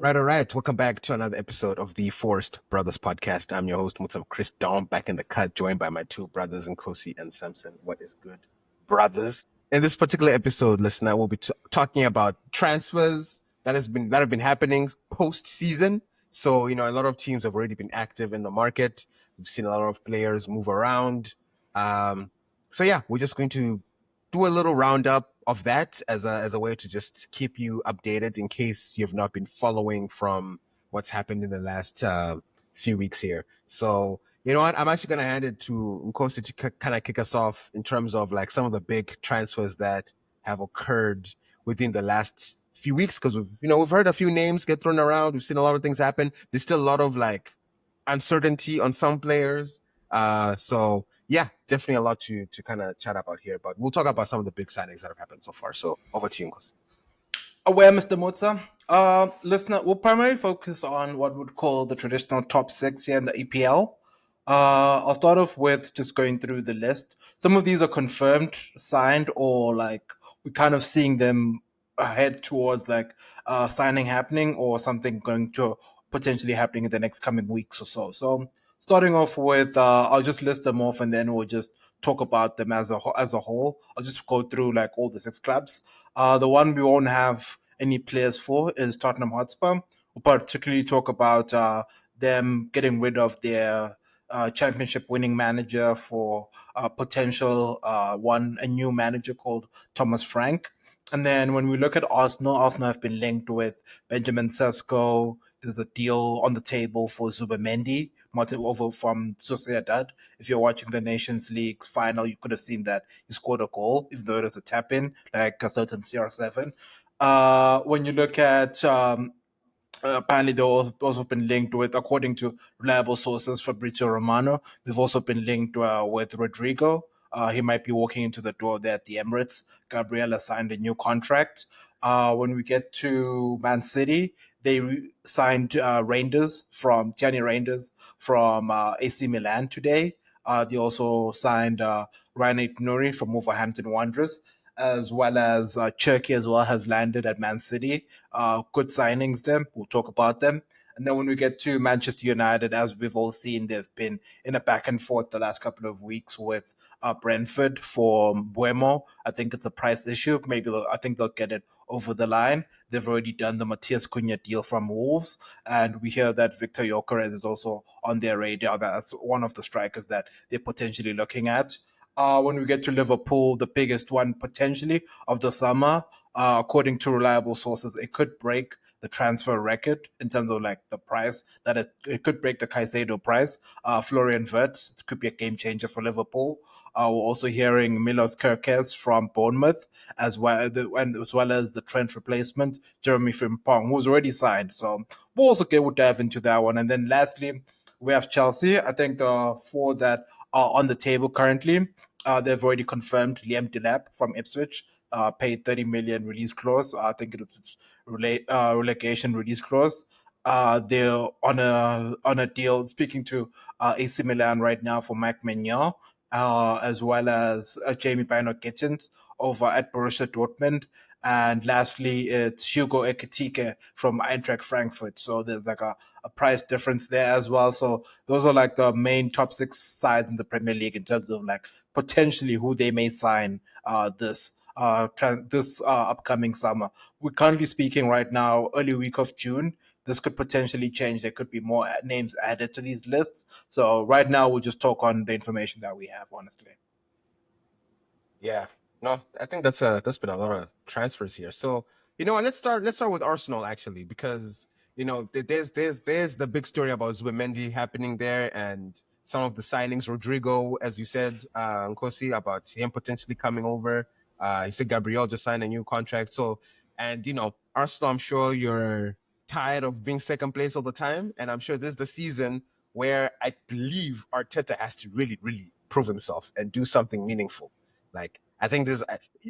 All right. Welcome back to another episode of the Forest Brothers podcast. I'm your host, Mutsam Chris Dom, back in the cut, joined by my two brothers, Nkosi and Samson. What is good, brothers? In this particular episode, listener, we'll be talking about transfers that have been happening post season. So, a lot of teams have already been active in the market. We've seen a lot of players move around. So yeah, we're just going to do a little roundup of that as a way to just keep you updated in case you've not been following from what's happened in the last few weeks here. So you know what, I'm actually going to hand it to Nkosi to kind of kick us off in terms of like some of the big transfers that have occurred within the last few weeks, because we've heard a few names get thrown around. We've seen a lot of things happen. There's still a lot of like uncertainty on some players. So yeah, definitely a lot to kind of chat about here, but we'll talk about some of the big signings that have happened so far. So over to you, Nkos. Aware, Mr. Motza. Listener, we'll primarily focus on what we'd call the traditional top six here in the EPL. I'll start off with just going through the list. Some of these are confirmed, signed, or like we're kind of seeing them head towards like signing happening or something going to potentially happening in the next coming weeks or so. So starting off with, I'll just list them off and then we'll just talk about them as a whole. I'll just go through like all the six clubs. The one we won't have any players for is Tottenham Hotspur. We'll particularly talk about them getting rid of their championship winning manager for potential a new manager called Thomas Frank. And then when we look at Arsenal have been linked with Benjamin Sesko. There's a deal on the table for Zubamendi, Martin over from Sociedad. If you're watching the Nations League final, you could have seen that he scored a goal, even though it was a tap in, like a certain CR7. When you look at apparently they've also been linked with, according to reliable sources, Fabrizio Romano. They've also been linked with Rodrigo. He might be walking into the door there at the Emirates. Gabriella signed a new contract. When we get to Man City, they signed Tierney Reinders from AC Milan today. They also signed Ryan Nuri from Wolverhampton Wanderers, as well as Cherky as well has landed at Man City. Good signings there. We'll talk about them. And then when we get to Manchester United, as we've all seen, they've been in a back and forth the last couple of weeks with Brentford for Buemo. I think it's a price issue. I think they'll get it over the line. They've already done the Matthias Cunha deal from Wolves, and we hear that Victor Gyökeres is also on their radar. That's one of the strikers that they're potentially looking at. When we get to Liverpool, the biggest one potentially of the summer, according to reliable sources, it could break the transfer record in terms of like the price that it could break the Caicedo price. Florian Wirtz, it could be a game changer for Liverpool. We're also hearing Milos Kerkez from Bournemouth, as well as the Trent replacement, Jeremy Frimpong, who's already signed. So we'll dive into that one. And then lastly, we have Chelsea. I think the four that are on the table currently, they've already confirmed Liam Delap from Ipswich, paid 30 million release clause. I think it was relegation release clause. They're on a deal speaking to AC Milan right now for Mac Mignon, as well as Jamie Bino Gittins over at Borussia Dortmund. And lastly, it's Hugo Ekitike from Eintracht Frankfurt. So there's like a price difference there as well. So those are like the main top six sides in the Premier League in terms of like potentially who they may sign this upcoming summer. We're currently speaking right now, early week of June. This could potentially change. There could be more names added to these lists. So right now, we'll just talk on the information that we have, honestly. Yeah, no, I think that's been a lot of transfers here. So what, let's start with Arsenal actually, because there's the big story about Zubimendi happening there, and some of the signings, Rodrigo, as you said, Nkosi, about him potentially coming over. You said Gabriel just signed a new contract. So, and Arsenal, I'm sure you're tired of being second place all the time, and I'm sure this is the season where I believe Arteta has to really, really prove himself and do something meaningful. Like, I think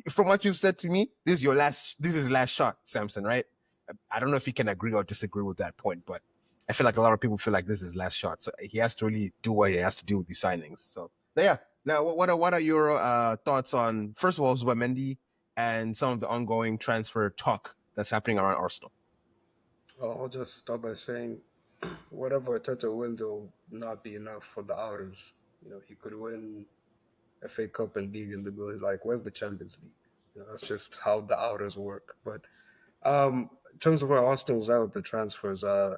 from what you've said to me, this is his last shot, Samson, right? I don't know if you can agree or disagree with that point, but I feel like a lot of people feel like this is his last shot. So he has to really do what he has to do with these signings. So yeah. Now, what are your thoughts on, first of all, Zubamendi and some of the ongoing transfer talk that's happening around Arsenal? I'll just start by saying whatever Arteta wins will not be enough for the outers. He could win FA Cup and league in the good. Like, where's the Champions League? That's just how the outers work. But in terms of where Arsenal's at with the transfers, I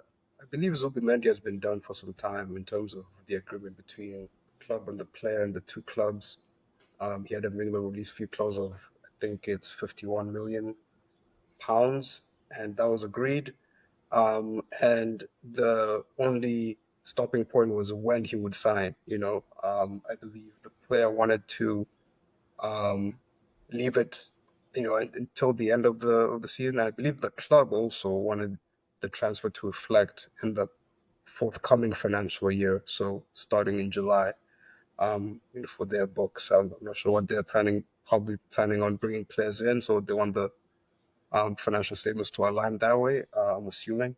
believe Zubimendi has been done for some time in terms of the agreement between the club and the player and the two clubs. He had a minimum release fee clause of, I think it's £51 million, and that was agreed. And the only stopping point was when he would sign. I believe the player wanted to um, leave it, until the end of the season. I believe the club also wanted the transfer to reflect in the forthcoming financial year, so starting in July, for their books. I'm not sure what they're planning. Probably planning on bringing players in, so they want the financial statements to align that way. I'm assuming.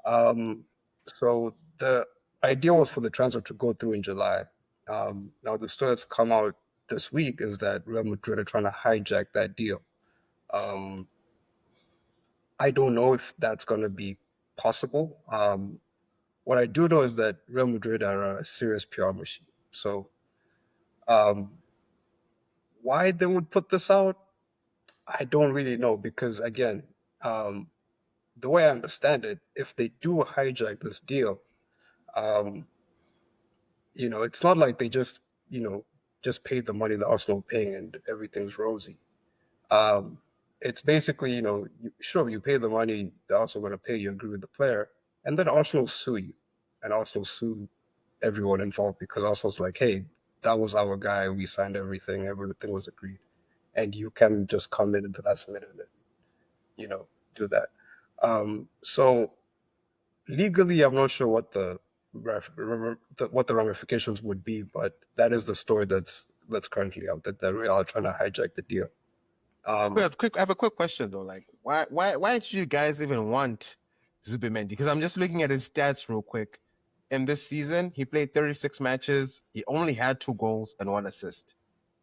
Um, so the idea was for the transfer to go through in July. Now the story that's come out this week is that Real Madrid are trying to hijack that deal. Um, I don't know if that's going to be possible. What I do know is that Real Madrid are a serious PR machine. So um, why they would put this out, I don't really know because again, um, the way I understand it, if they do hijack this deal, um, it's not like they just paid the money that Arsenal are paying and everything's rosy. Um, it's basically, sure, you pay the money, they're also going to pay you, agree with the player, and then Arsenal sue you. And Arsenal sue everyone involved because Arsenal's like, hey, that was our guy, we signed everything was agreed. And you can just come in at the last minute and, you know, do that. So legally, I'm not sure what what the ramifications would be, but that is the story that's currently out, that they are trying to hijack the deal. Um, I have a quick question though. Like, why did you guys even want Zubimendi? Because I'm just looking at his stats real quick. In this season, he played 36 matches. He only had 2 goals and 1 assist.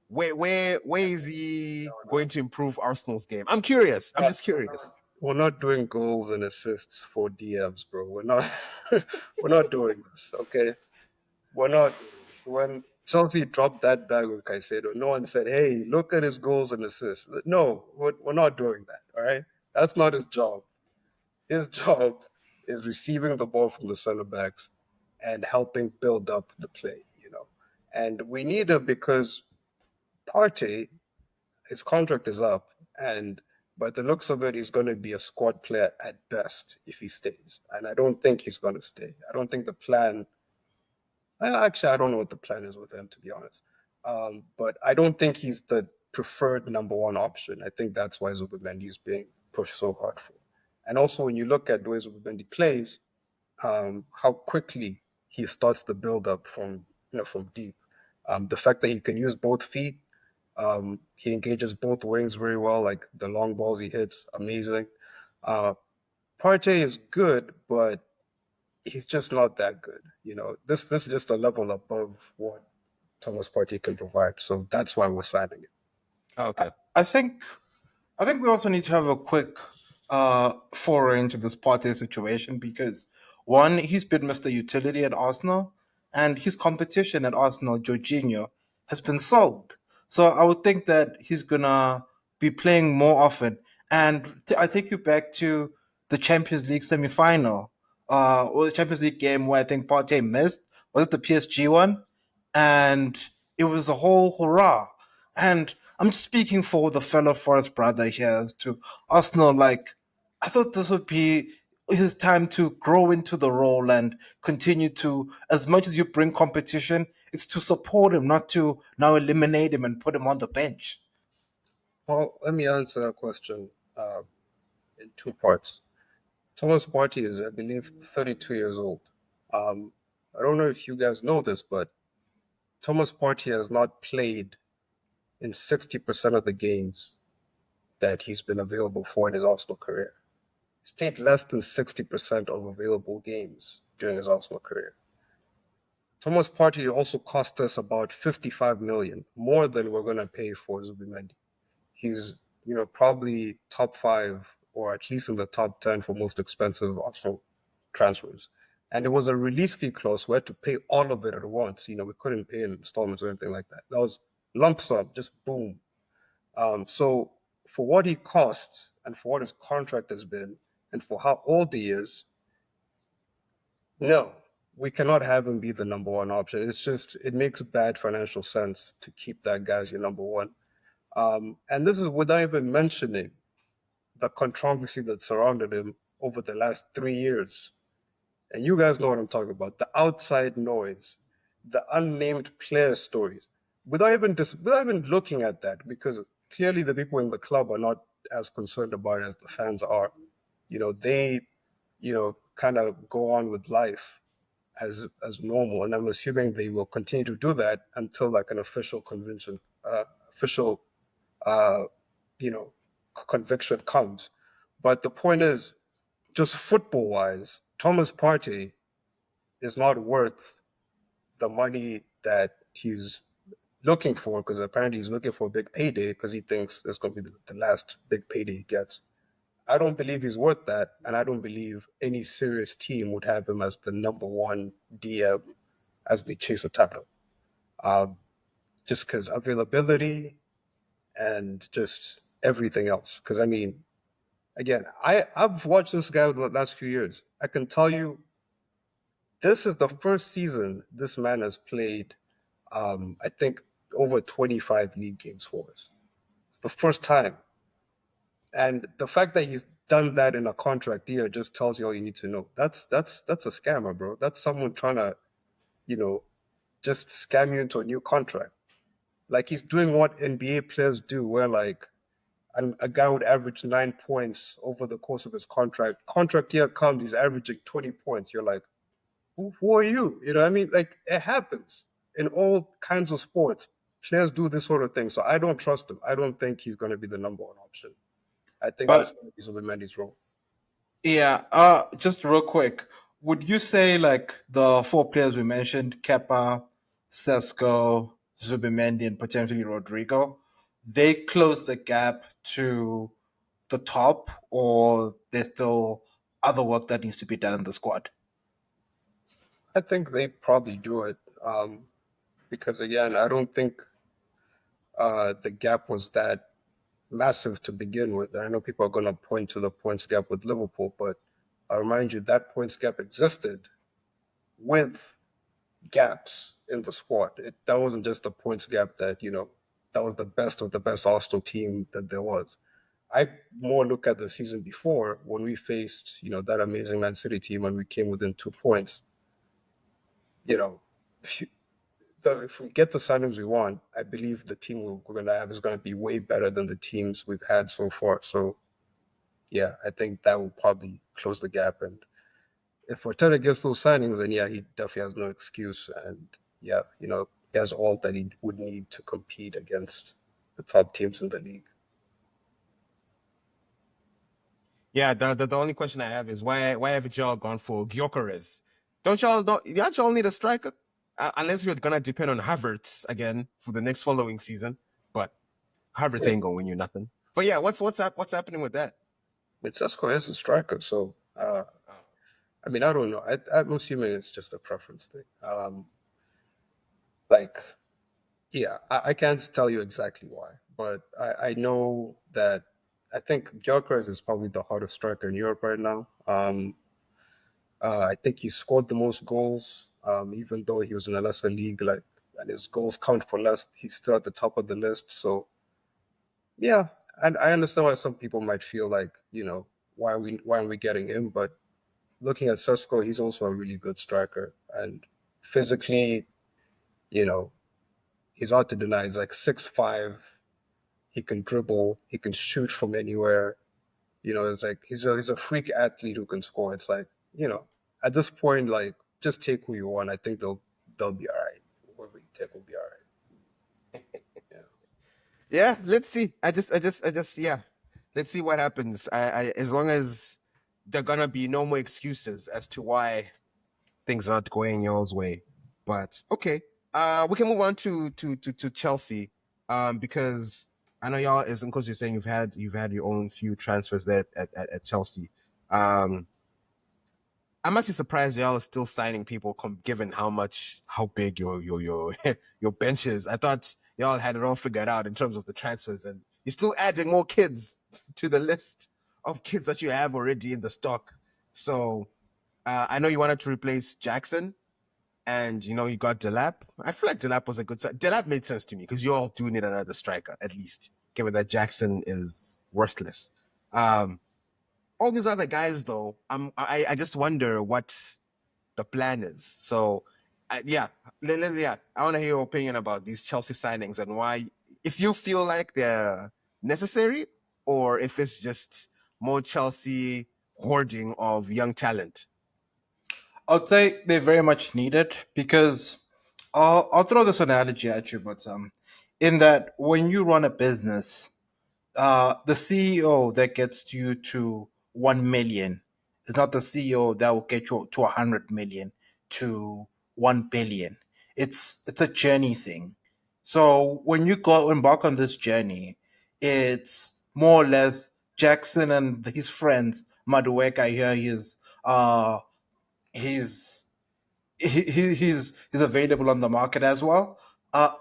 Where is he going to improve Arsenal's game? I'm curious. I'm just curious. we're not doing goals and assists for DMs, bro. We're not. We're not doing this. Okay, we're not doing this. When Chelsea dropped that bag with Caicedo, no one said, "Hey, look at his goals and assists." No, we're not doing that. All right, that's not his job. His job is receiving the ball from the center backs and helping build up the play. And we need him because Partey, his contract is up, and by the looks of it, he's going to be a squad player at best if he stays. And I don't think he's going to stay. I don't think the plan. Actually, I don't know what the plan is with him, to be honest. But I don't think he's the preferred number one option. I think that's why Zubimendi is being pushed so hard for. And also, when you look at the way Zubimendi plays, how quickly he starts the build up from deep. The fact that he can use both feet, he engages both wings very well. Like the long balls he hits, amazing. Uh, Partey is good, but he's just not that good. This is just a level above what Thomas Partey can provide. So that's why we're signing it. Oh, okay. I think I think we also need to have a quick foray into this Partey situation because one, he's been Mr. Utility at Arsenal, and his competition at Arsenal, Jorginho, has been sold. So I would think that he's gonna be playing more often. And I take you back to the Champions League semi-final, or the Champions League game where I think Partey missed. Was it the PSG one? And it was a whole hurrah. And I'm just speaking for the fellow Forest brother here to Arsenal. Like, I thought this would be his time to grow into the role and continue to, as much as you bring competition, it's to support him, not to now eliminate him and put him on the bench. Well, let me answer that question in two parts. Thomas Partey is, I believe, 32 years old. Um, I don't know if you guys know this, but Thomas Partey has not played in 60% of the games that he's been available for in his Arsenal career. He's played less than 60% of available games during his Arsenal career. Thomas Partey also cost us about 55 million, more than we're going to pay for Zubimendi. He's, probably top five or at least in the top 10 for most expensive Arsenal transfers. And it was a release fee clause. We had to pay all of it at once. We couldn't pay in installments or anything like that. That was lump sum, just boom. So for what he costs and for what his contract has been and for how old he is, no, we cannot have him be the number one option. It makes bad financial sense to keep that guy as your number one. And this is without even mentioning the controversy that surrounded him over the last 3 years. And you guys know what I'm talking about. The outside noise, the unnamed player stories. Without even looking at that, because clearly the people in the club are not as concerned about it as the fans are. They, kind of go on with life as normal, and I'm assuming they will continue to do that until like an official convention, official, uh, you know, conviction comes. But the point is, just football wise, Thomas Partey is not worth the money that he's looking for, because apparently he's looking for a big payday because he thinks it's going to be the last big payday he gets. I don't believe he's worth that, and I don't believe any serious team would have him as the number one DM as they chase a title. Um, just because availability and just everything else. Because I mean, again, I've watched this guy over the last few years. I can tell you, this is the first season this man has played. I think over 25 league games for us. It's the first time, and the fact that he's done that in a contract year just tells you all you need to know. That's a scammer, bro. That's someone trying to, you know, just scam you into a new contract. Like he's doing what NBA players do, where like a guy would average 9 points over the course of his contract. Contract year comes, he's averaging 20 points. You're like, who are you? You know what I mean? Like it happens in all kinds of sports. Players do this sort of thing. So I don't trust him. I don't think he's going to be the number one option. I think that's But going to be Zubimendi's role. yeah, just real quick, would you say like the four players we mentioned, Kepa, Sesko, Zubimendi, and potentially Rodrigo, they close the gap to the top, or there's still other work that needs to be done in the squad? I think they probably do it because, again, I don't think the gap was that massive to begin with. I know people are going to point to the points gap with Liverpool, but I remind you that points gap existed with gaps in the squad. That wasn't just a points gap that, that was the best of the best Arsenal team that there was. I more look at the season before when we faced, that amazing Man City team and we came within 2 points. You know, if we get the signings we want, I believe the team we're going to have is going to be way better than the teams we've had so far. So, yeah, I think that will probably close the gap. And if Arteta gets those signings, then yeah, he definitely has no excuse. And yeah, he has all that he would need to compete against the top teams in the league. Yeah, the only question I have is why haven't y'all gone for Gyökeres? Don't y'all need a striker? Unless you're gonna depend on Havertz again for the next following season, but Havertz Yeah, ain't gonna win you nothing. But yeah, what's happening with that? Sesko is a striker, so I mean, I don't know. I'm assuming it's just a preference thing. Like, yeah, I can't tell you exactly why, but I know that I think Gyökeres is probably the hottest striker in Europe right now. I think he scored the most goals, even though he was in a lesser league. Like, and his goals count for less. He's still at the top of the list. So, yeah, and I understand why some people might feel like, why aren't we getting him? But looking at Sesko, he's also a really good striker, and physically, you know, he's hard to deny. He's like 6'5". He can dribble. He can shoot from anywhere. It's like he's a freak athlete who can score. It's like, at this point, like just take who you want. I think they'll be all right. Whoever you take will be all right. Yeah. Yeah, let's see. Yeah. Let's see what happens. As long as there are gonna be no more excuses as to why things aren't going y'all's way. But okay, we can move on to Chelsea, because I know y'all is because you're saying you've had your own few transfers there at Chelsea. Um, I'm actually surprised y'all are still signing people, given how big your your bench is. I thought y'all had it all figured out in terms of the transfers, and you're still adding more kids to the list of kids that you have already in the stock. So I know you wanted to replace Jackson, and you got Delap. I feel like Delap was a good side. Delap made sense to me because you all do need another striker at least, given that Jackson is worthless. Um, all these other guys, though, I just wonder what the plan is. So, yeah, yeah, I want to hear your opinion about these Chelsea signings and why, if you feel like they're necessary, or if it's just more Chelsea hoarding of young talent. I'd say they very much needed because I'll throw this analogy at you, but in that when you run a business, the CEO that gets you to 1 million is not the CEO that will get you to 100 million to 1 billion. It's a journey thing. So when you go embark on this journey, it's more or less Jackson and his friends. Madueka here, he's he's available on the market as well.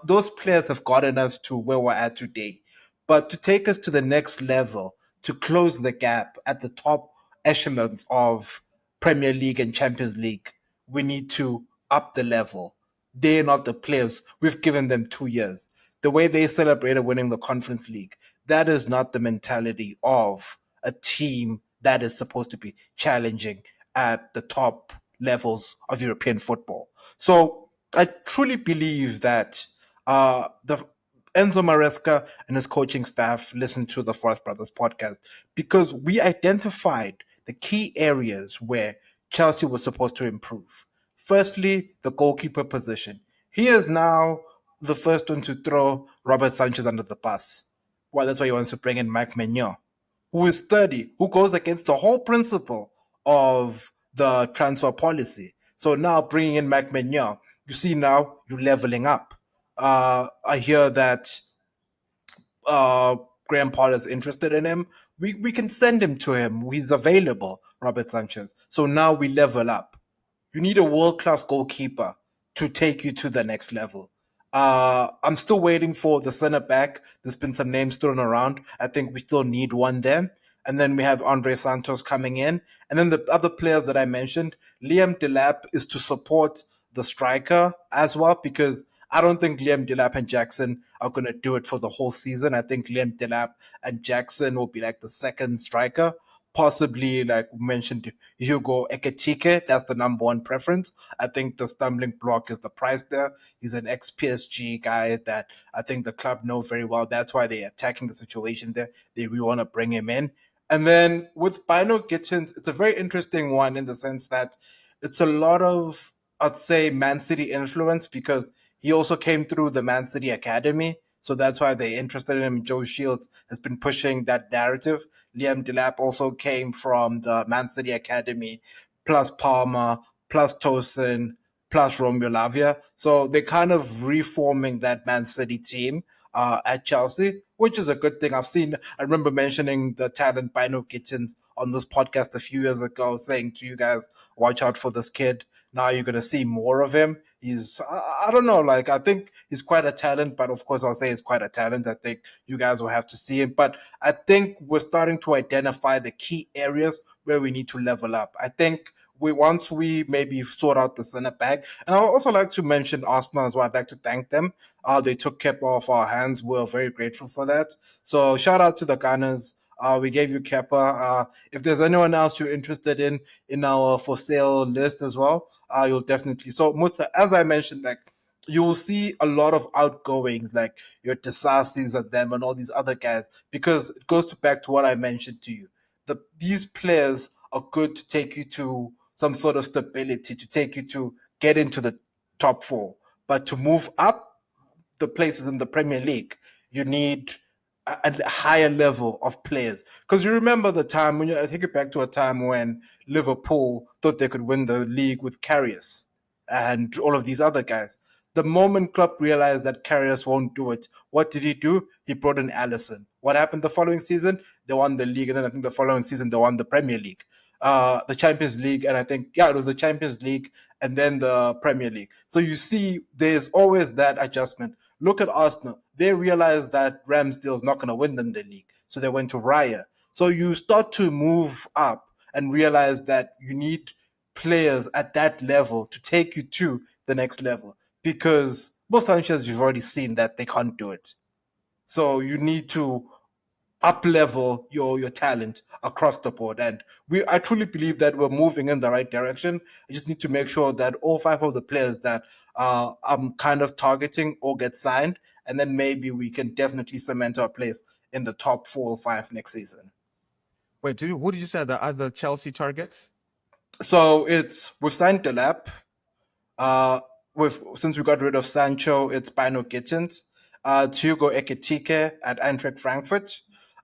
Those players have gotten us to where we're at today, but to take us to the next level, to close the gap at the top echelons of Premier League and Champions League, we need to up the level. They're not the players. We've given them 2 years. The way they celebrated winning the Conference League, that is not the mentality of a team that is supposed to be challenging at the top levels of European football. So I truly believe that the Enzo Maresca and his coaching staff listened to the Forest Brothers podcast because we identified the key areas where Chelsea was supposed to improve. Firstly, the goalkeeper position. He is now the first one to throw Robert Sanchez under the bus. Well, that's why he wants to bring in Mike Mignon, who is 30, who goes against the whole principle of the transfer policy. So now bringing in Mike Mignon, you see now you're leveling up. I hear that uh, Graham Potter's interested in him. We can send him to him. He's available, Robert Sanchez. So now we level up. You need a world class goalkeeper to take you to the next level. I'm still waiting for the center back. There's been some names thrown around. I think we still need one there. And then we have Andre Santos coming in. And then the other players that I mentioned, Liam Delap is to support the striker as well, because I don't think Liam Delap and Jackson are going to do it for the whole season. I think Liam Delap and Jackson will be like the second striker, possibly like we mentioned Hugo Ekitike. That's the number one preference. I think the stumbling block is the price there. He's an ex PSG guy that I think the club know very well. That's why they're attacking the situation there. They really want to bring him in. And then with Bino Gittins, it's a very interesting one in the sense that it's a lot of, I'd say, Man City influence because he also came through the Man City Academy. So that's why they're interested in him. Joe Shields has been pushing that narrative. Liam Delap also came from the Man City Academy, plus Palmer, plus Tosin, plus Romeo Lavia. So they're kind of reforming that Man City team at Chelsea, which is a good thing. I remember mentioning the talent Bino Gittins on this podcast a few years ago, saying to you guys, watch out for this kid. Now you're going to see more of him. I don't know, like, I think he's quite a talent, but of course, I'll say he's quite a talent. I think you guys will have to see him. But I think we're starting to identify the key areas where we need to level up. I think once we maybe sort out the center back, and I would also like to mention Arsenal as well. I'd like to thank them. They took Kepa off our hands. We're very grateful for that. So shout out to the Gunners. We gave you Kepa. If there's anyone else you're interested in our for sale list as well, you'll definitely. So Muta, as I mentioned, like you will see a lot of outgoings, like your Desasis and them and all these other guys, because it goes back to what I mentioned to you. These players are good to take you to some sort of stability, to take you to get into the top four. But to move up the places in the Premier League, you need a higher level of players. Because you remember the time when I take it back to a time when Liverpool thought they could win the league with Karius and all of these other guys. The moment Klopp realized that Karius won't do it, what did he do? He brought in Allison. What happened the following season? They won the league, and then I think the following season they won the Premier League, the Champions League, and I think it was the Champions League, and then the Premier League. So you see, there's always that adjustment. Look at Arsenal; they realized that Ramsdale is not going to win them the league, so they went to Raya. So you start to move up and realize that you need players at that level to take you to the next level because both Sanchez, you've already seen that they can't do it. So you need to up level your talent across the board. And I truly believe that we're moving in the right direction. I just need to make sure that all five of the players that I'm kind of targeting all get signed, and then maybe we can definitely cement our place in the top 4 or 5 next season. Wait, who did you say the other Chelsea targets? So we've signed Delap. Uh, with since we got rid of Sancho, it's Bino Gittins, Hugo Ekitike at Eintracht Frankfurt,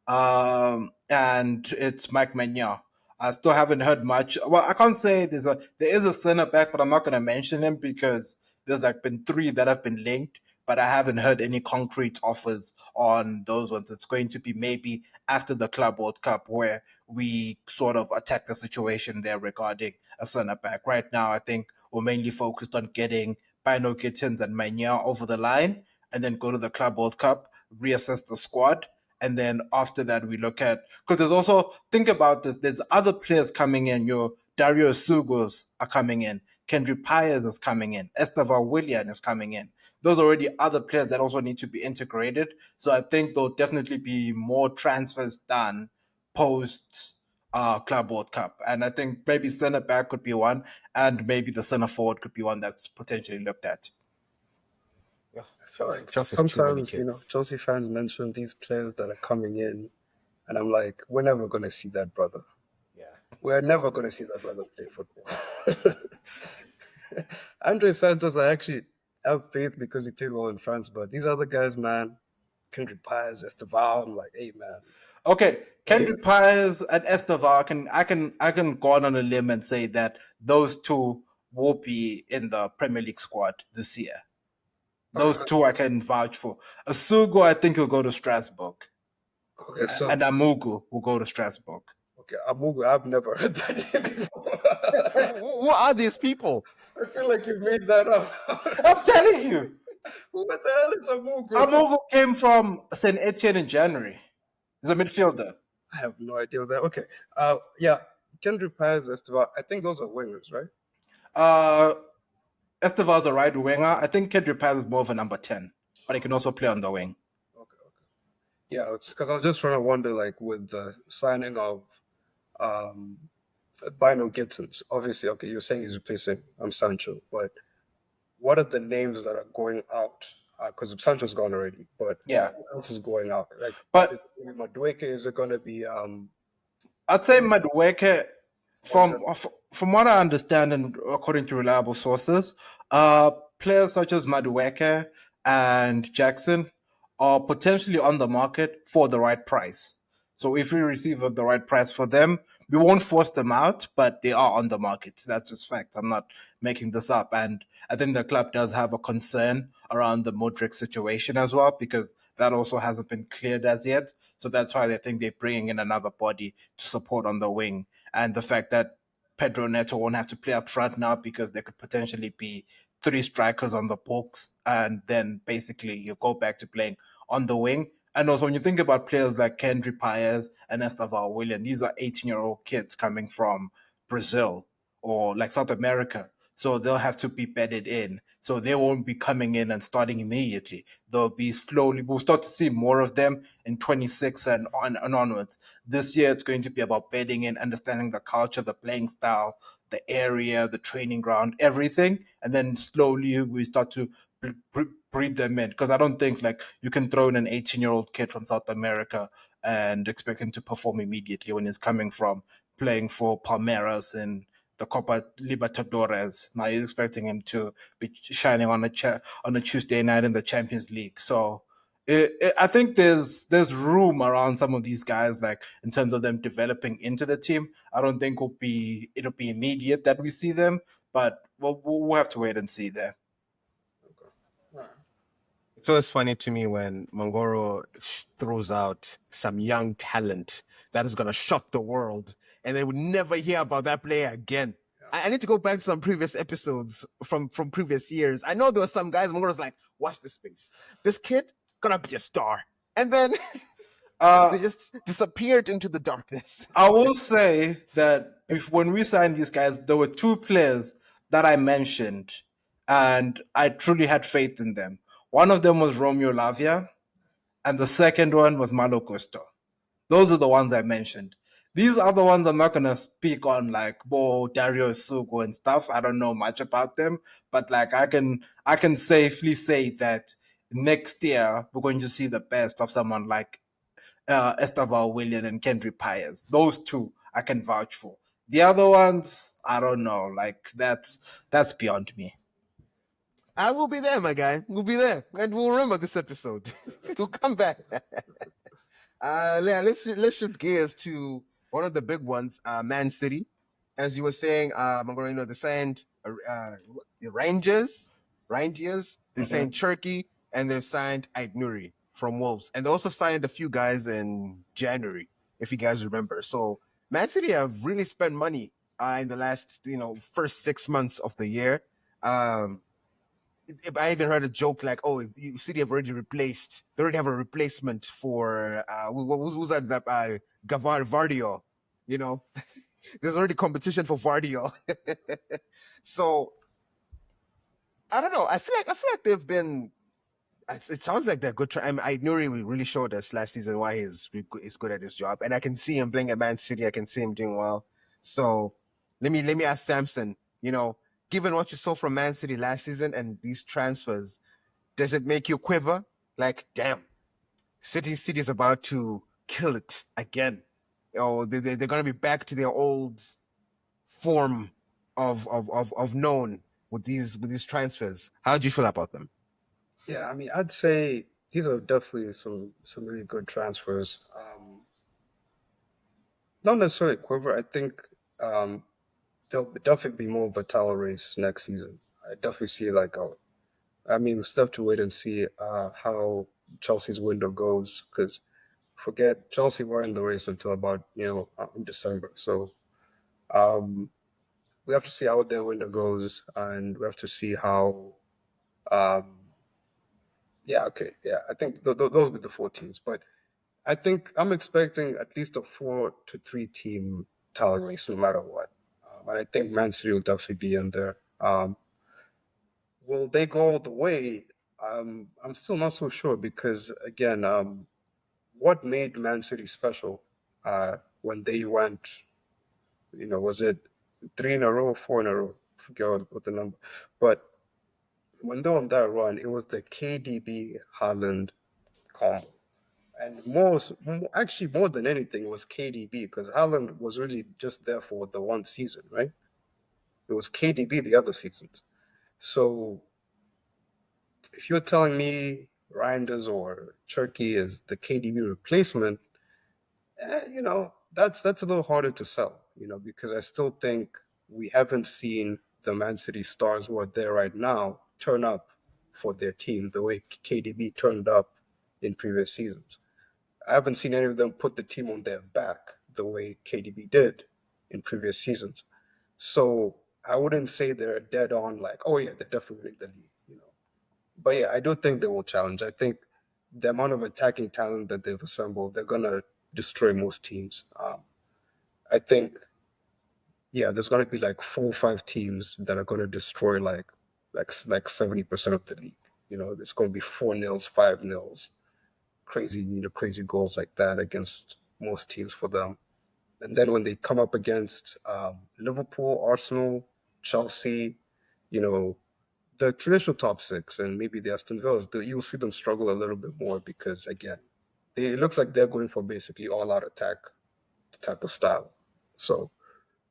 and it's Mike Maignan. I still haven't heard much. Well, I can't say there is a center back, but I'm not going to mention him because there's like been 3 that have been linked, but I haven't heard any concrete offers on those ones. It's going to be maybe after the Club World Cup where we sort of attack the situation there regarding a center back. Right now, I think we're mainly focused on getting Bino Gittins and Maignan over the line and then go to the Club World Cup, reassess the squad, and then after that we look at because there's also think about this. There's other players coming in. Your Dario Sugos are coming in. Kendrick Pyers is coming in. Estevan Willian is coming in. Those are already other players that also need to be integrated. So I think there'll definitely be more transfers done post Club World Cup. And I think maybe centre back could be one, and maybe the centre forward could be one that's potentially looked at. Yeah, I feel like Chelsea's too many sometimes, kids. Chelsea fans mention these players that are coming in, and I'm like, we're never going to see that brother. Yeah. We're never going to see that brother play football. Andre Santos, I actually have faith because he played well in France, but these other guys, man, Kendrick Pires, Esteval, I'm like, hey, man. Okay, Hey, Kendrick Pyers and Estevar, I can go on a limb and say that those two will be in the Premier League squad this year. Those okay, two I can vouch for. Asugo, I think he'll go to Strasbourg, okay, so, and Amugu will go to Strasbourg. okay, Amugu, I've never heard that name before. Who are these people? I feel like you made that up. I'm telling you, Who the hell is Amugu? Amugu came from Saint Etienne in January. He's a midfielder. I have no idea what that. Okay, yeah, Kendrick Pires, Esteval, I think those are wingers, right? Uh, Estevar's a right winger. I think Kendrick Pyers is more of a number 10, but he can also play on the wing. Okay, okay. Yeah, because I was just trying to wonder, like, with the signing of um, Bino Gittins, obviously, okay, you're saying he's replacing Sancho, but what are the names that are going out? Because Sancho's gone already, but Yeah, who else is going out? Like, is but it gonna be Madueke? Is it going to be I'd say Madueke, what is from it? from what I understand and according to reliable sources, players such as Madueke and Jackson are potentially on the market for the right price. So if we receive the right price for them, we won't force them out, but they are on the market. That's just fact. I'm not making this up. And I think the club does have a concern around the Modric situation as well, because that also hasn't been cleared as yet. So that's why they think they're bringing in another body to support on the wing. And the fact that Pedro Neto won't have to play up front now because there could potentially be 3 strikers on the books, and then basically you go back to playing on the wing. And also, when you think about players like Kendry Paez and Esteval William, these are 18-year-old kids coming from Brazil or like South America. So they'll have to be bedded in. So they won't be coming in and starting immediately. They'll be slowly, we'll start to see more of them in 26 and onwards. This year, it's going to be about bedding in, understanding the culture, the playing style, the area, the training ground, everything. And then slowly we start to breed them in. Because I don't think like you can throw in an 18-year-old kid from South America and expect him to perform immediately when he's coming from playing for Palmeiras and the Copa Libertadores. Now you're expecting him to be shining on a Tuesday night in the Champions League. So I think there's room around some of these guys, like in terms of them developing into the team. I don't think it'll be immediate that we see them, but we'll have to wait and see there. So it's funny to me when Mangoro throws out some young talent that is going to shock the world, and they would never hear about that player again. I need to go back to some previous episodes from previous years. I know there were some guys, Mangoro's like, watch this space. This kid gonna be a star. And then they Uh, just disappeared into the darkness. I will say that when we signed these guys, there were two players that I mentioned, and I truly had faith in them. One of them was Romeo Lavia, and the second one was Malo Costa. Those are the ones I mentioned. These other ones I'm not gonna speak on, like Bo, Dario Sugo and stuff. I don't know much about them, but like I can safely say that next year we're going to see the best of someone like Esteval William and Kendrick Pyers. Those two I can vouch for. The other ones, I don't know. Like that's beyond me. I will be there, my guy. We'll be there. And we'll remember this episode. We'll come back. Yeah, let's shift gears to one of the big ones, Man City. As you were saying, Mangorino, they signed the Rangers, they Mhm. signed Turkey, and they've signed Aitnuri from Wolves. And they also signed a few guys in January, if you guys remember. So Man City have really spent money in the last, first 6 months of the year. Um, I even heard a joke like, "Oh, City have already replaced. They already have a replacement for who's that? Vardio. You know, there's already competition for Vardio. So I don't know. I feel like they've been. It sounds like they're good. I Nuri really showed us last season why he's good at his job, and I can see him playing at Man City. I can see him doing well. So let me ask Samson. Given what you saw from Man City last season and these transfers, does it make you quiver? Like, damn, City's about to kill it again. They're gonna be back to their old form of known with these transfers. How do you feel about them? Yeah, I mean, I'd say these are definitely some really good transfers. Not necessarily quiver. I think um, there'll definitely be more of a title race next season. I definitely see like I mean, we still have to wait and see how Chelsea's window goes because forget Chelsea were in the race until about in December. So um, we have to see how their window goes, and we have to see how. Um, yeah, okay, yeah. I think those will be the four teams, but I think I'm expecting at least a 4 to 3 team title race, no matter what. And I think Man City will definitely be in there. Will they go all the way? I'm still not so sure because again, what made Man City special when they went? Was it 3 in a row, 4 in a row? I forget what the number, but when they were on that run, it was the KDB Haaland combo. And actually, more than anything, was KDB because Haaland was really just there for the one season, right? It was KDB the other seasons. So if you're telling me Reinders or Turkey is the KDB replacement, that's a little harder to sell, because I still think we haven't seen the Man City stars who are there right now turn up for their team the way KDB turned up in previous seasons. I haven't seen any of them put the team on their back the way KDB did in previous seasons. So I wouldn't say they're dead on like, oh yeah, they're definitely winning the league. But yeah, I do think they will challenge. I think the amount of attacking talent that they've assembled, they're gonna destroy most teams. I think, yeah, there's gonna be like 4 or 5 teams that are gonna destroy like 70% of the league. It's gonna be 4-0s, 5-0s, crazy, crazy goals like that against most teams for them. And then when they come up against Liverpool, Arsenal, Chelsea, you know, the traditional top six, and maybe the Aston Villas, you'll see them struggle a little bit more because again, it looks like they're going for basically all-out attack type of style. So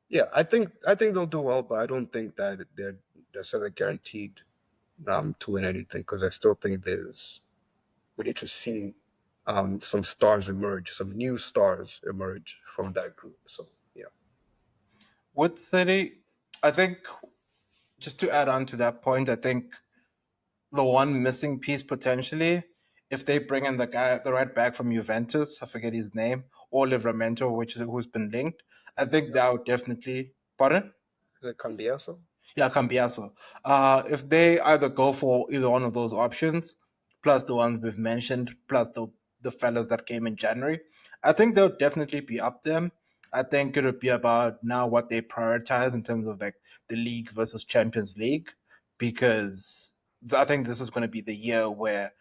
yeah, I think they'll do well, but I don't think that they're necessarily guaranteed to win anything because I still think we need to see some stars emerge, some new stars emerge from that group. So yeah, With City, I think just to add on to that point, I think the one missing piece potentially, if they bring in the right back from Juventus, I forget his name, or Livramento, who's been linked. I think Yeah. that would definitely. Pardon? Is it Cambiaso? Yeah, Cambiaso. If they either go for either one of those options, plus the ones we've mentioned, plus the fellas that came in January, I think they'll definitely be up there. I think it'll be about now what they prioritize in terms of like the league versus Champions League, because I think this is going to be the year where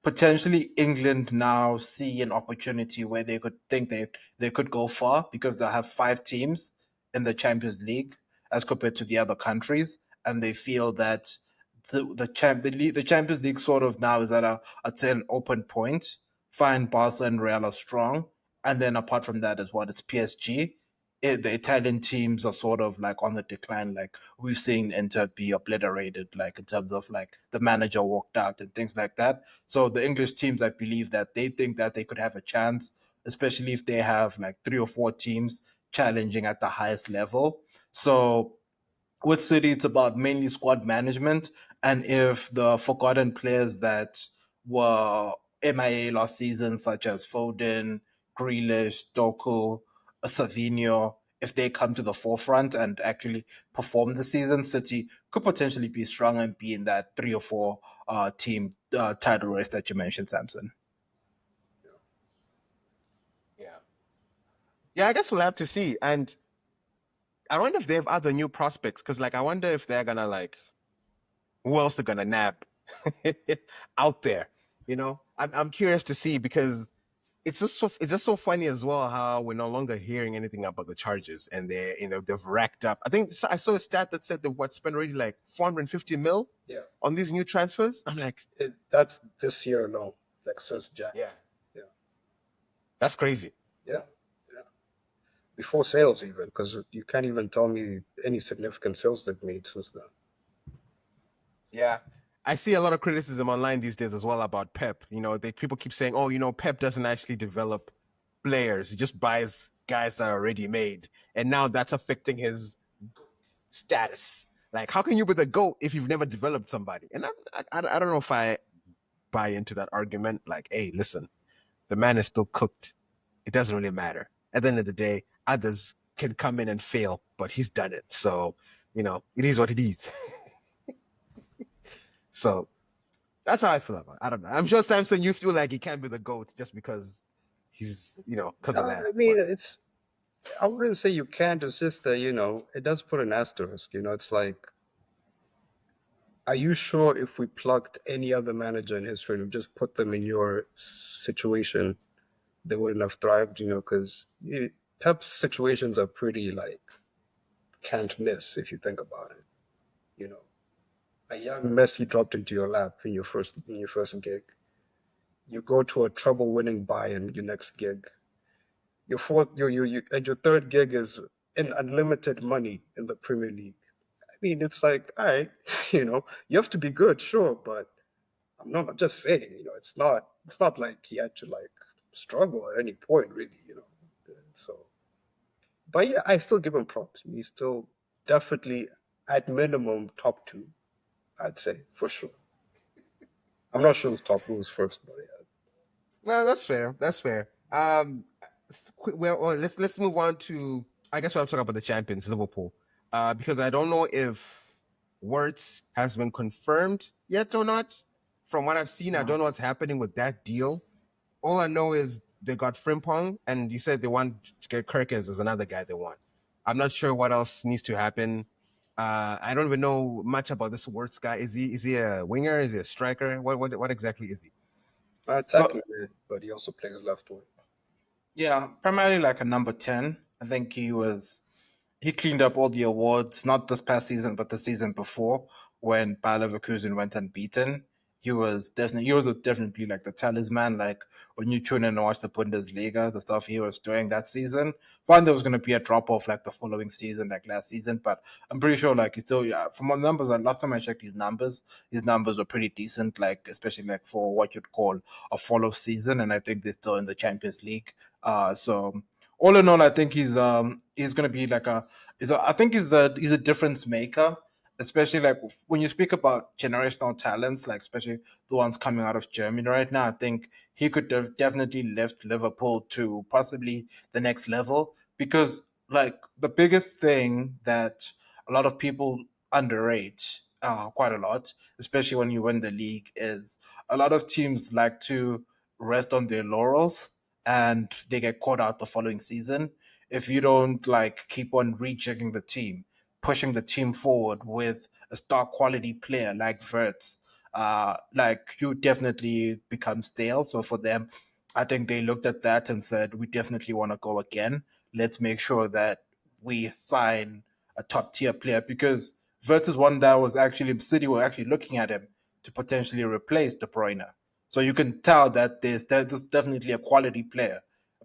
potentially England now see an opportunity where they could think they could go far because they have five teams in the Champions League as compared to the other countries, and they feel that the Champions League sort of now is at I'd say an open point. Fine, Barca and Real are strong, and then apart from that is what it's PSG. The Italian teams are sort of like on the decline. Like we've seen Inter be obliterated, like in terms of like the manager walked out and things like that. So the English teams, I believe that they think that they could have a chance, especially if they have like three or four teams challenging at the highest level. So with City, it's about mainly squad management. And if the forgotten players that were MIA last season, such as Foden, Grealish, Doku, Savinho, if they come to the forefront and actually perform the season, City could potentially be strong and be in that three or four team title race that you mentioned, Samson. Yeah. Yeah, I guess we'll have to see. And I wonder if they have other new prospects because, like, I wonder if they're gonna like who else they're gonna nab out there. I'm curious to see because it's just so funny as well how we're no longer hearing anything about the charges and they've racked up. I think I saw a stat that said they've spent already like 450 mil Yeah. on these new transfers. I'm like, That's this year alone, like since Jack. yeah, Yeah. that's crazy. Yeah. Yeah. Before sales, even, because you can't even tell me any significant sales they've made since then. Yeah. I see a lot of criticism online these days as well about Pep. People keep saying, "Oh, Pep doesn't actually develop players; he just buys guys that are already made," and now that's affecting his status. Like, how can you be the goat if you've never developed somebody? And I don't know if I buy into that argument. Like, hey, listen, the man is still cooked. It doesn't really matter. At the end of the day, others can come in and fail, but he's done it. So, it is what it is. So that's how I feel about it. I don't know. I'm sure Samson, you feel like he can't be the GOAT just because because of that. I mean, But I wouldn't say you can't. It's just that, it does put an asterisk. It's like, are you sure if we plucked any other manager in history and just put them in your situation, they wouldn't have thrived, because Pep's situations are pretty like can't miss if you think about it. You know, a young Messi dropped into your lap in your first gig. You go to a trouble winning Bayern your next gig. Your fourth and your third gig is in unlimited money in the Premier League. I mean, it's like, all right, you have to be good, sure, but I'm just saying, it's not like he had to like struggle at any point, really. So, but yeah, I still give him props. He's still definitely at minimum top two, I'd say for sure. I'm not sure who's first, but yeah. well, that's fair. That's fair. Well, let's move on to. I guess we'll talk about the champions, Liverpool, because I don't know if Wirtz has been confirmed yet or not. From what I've seen, I don't know what's happening with that deal. All I know is they got Frimpong, and you said they want to get Kirkes as another guy they want. I'm not sure what else needs to happen. I don't even know much about this Wirtz guy. Is he a winger? Is he a striker? What exactly is he? Attacking So mid, but he also plays left wing. yeah, primarily like a number 10. I think he cleaned up all the awards, not this past season, but the season before when Bayer Leverkusen went unbeaten. He was definitely like the talisman. Like when you tune in and watch the Bundesliga, the stuff he was doing that season. Fine, there was going to be a drop off like the following season, like last season, but I'm pretty sure like he's still, yeah, from my numbers. Like, last time I checked his numbers were pretty decent. Like especially like for what you'd call a follow season, and I think they're still in the Champions League. So all in all, I think he's going to be like I think he's a difference maker. especially like when you speak about generational talents, like especially the ones coming out of Germany right now, I think he could definitely lift Liverpool to possibly the next level because like the biggest thing that a lot of people underrate quite a lot, especially when you win the league, is a lot of teams like to rest on their laurels and they get caught out the following season if you don't like keep on rejigging the team, pushing the team forward with a star quality player like Verts. Like you definitely become stale. So for them, I think they looked at that and said, we definitely want to go again. Let's make sure that we sign a top tier player because Verts is one that was actually City were actually looking at him to potentially replace De Bruyne. So you can tell that there's definitely a quality player.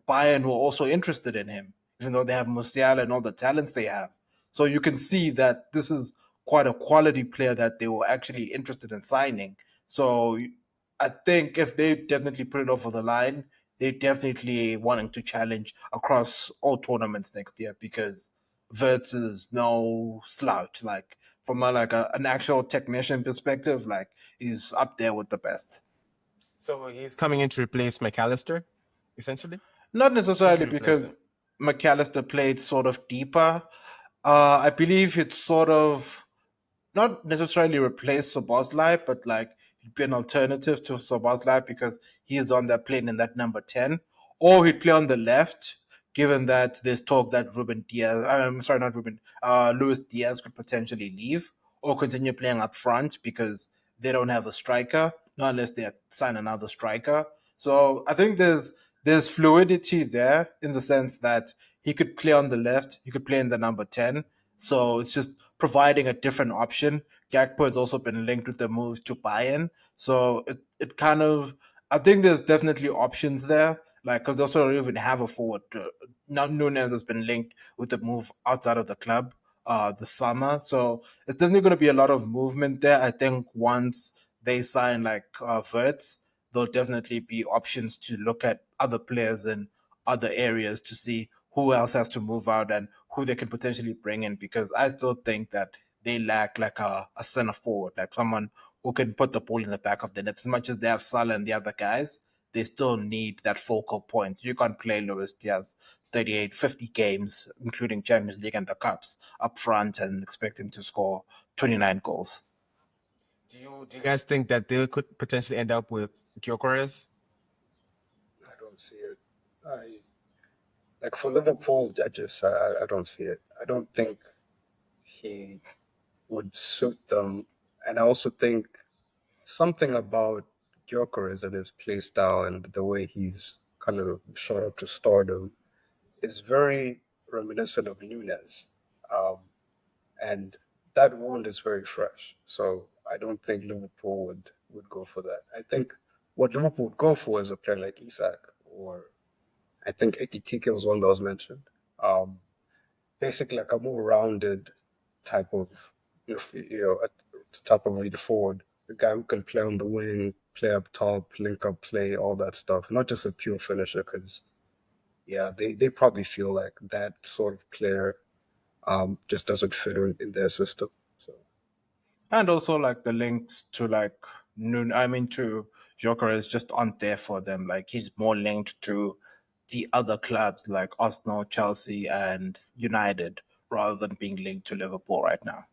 Bayern were also interested in him, even though they have Musiala and all the talents they have. So you can see that this is quite a quality player that they were actually interested in signing. So I think if they definitely put it over the line, they definitely wanting to challenge across all tournaments next year because Wirtz is no slouch. Like from an actual technician perspective, like he's up there with the best. So he's coming in to replace McAllister, essentially. Not Who should necessarily replace him? because McAllister played sort of deeper. I believe it's sort of not necessarily replace Soboslai, but like he'd be an alternative to Soboslai because he's on that plane in that number 10. Or he'd play on the left, given that there's talk that Ruben Diaz, I'm sorry, not Ruben, Luis Diaz could potentially leave or continue playing up front because they don't have a striker, not unless they sign another striker. So I think there's fluidity there in the sense that he could play on the left, he could play in the number 10. So it's just providing a different option. Gakpo has also been linked with the move to Bayern. So it kind of, I think there's definitely options there. Like, because they also don't even have a forward. Now Nunez has been linked with the move outside of the club this summer. So it's definitely going to be a lot of movement there. I think once they sign like Verts, there'll definitely be options to look at other players in other areas to see who else has to move out and who they can potentially bring in because I still think that they lack like a center forward, like someone who can put the ball in the back of the net. As much as they have Salah and the other guys, they still need that focal point. You can't play Luis Diaz 38, 50 games, including Champions League and the Cups, up front and expect him to score 29 goals. Do you guys think that they could potentially end up with Gyökeres? I don't see it. I like for Liverpool. I don't see it. I don't think he would suit them, and I also think something about Gyökeres and his play style and the way he's kind of shot up to stardom is very reminiscent of Nunez. Um, and that wound is very fresh. So I don't think Liverpool would go for that. I think what Liverpool would go for is a player like Isak, or I think Ekitike was one that was mentioned. Um, Basically, like a more rounded type of, a type of leader forward, a guy who can play on the wing, play up top, link up play, all that stuff. Not just a pure finisher, because yeah, they probably feel like that sort of player just doesn't fit in their system. So And also like the links to like Nun I mean to Jokeres just aren't there for them. Like he's more linked to the other clubs like Arsenal, Chelsea and United rather than being linked to Liverpool right now.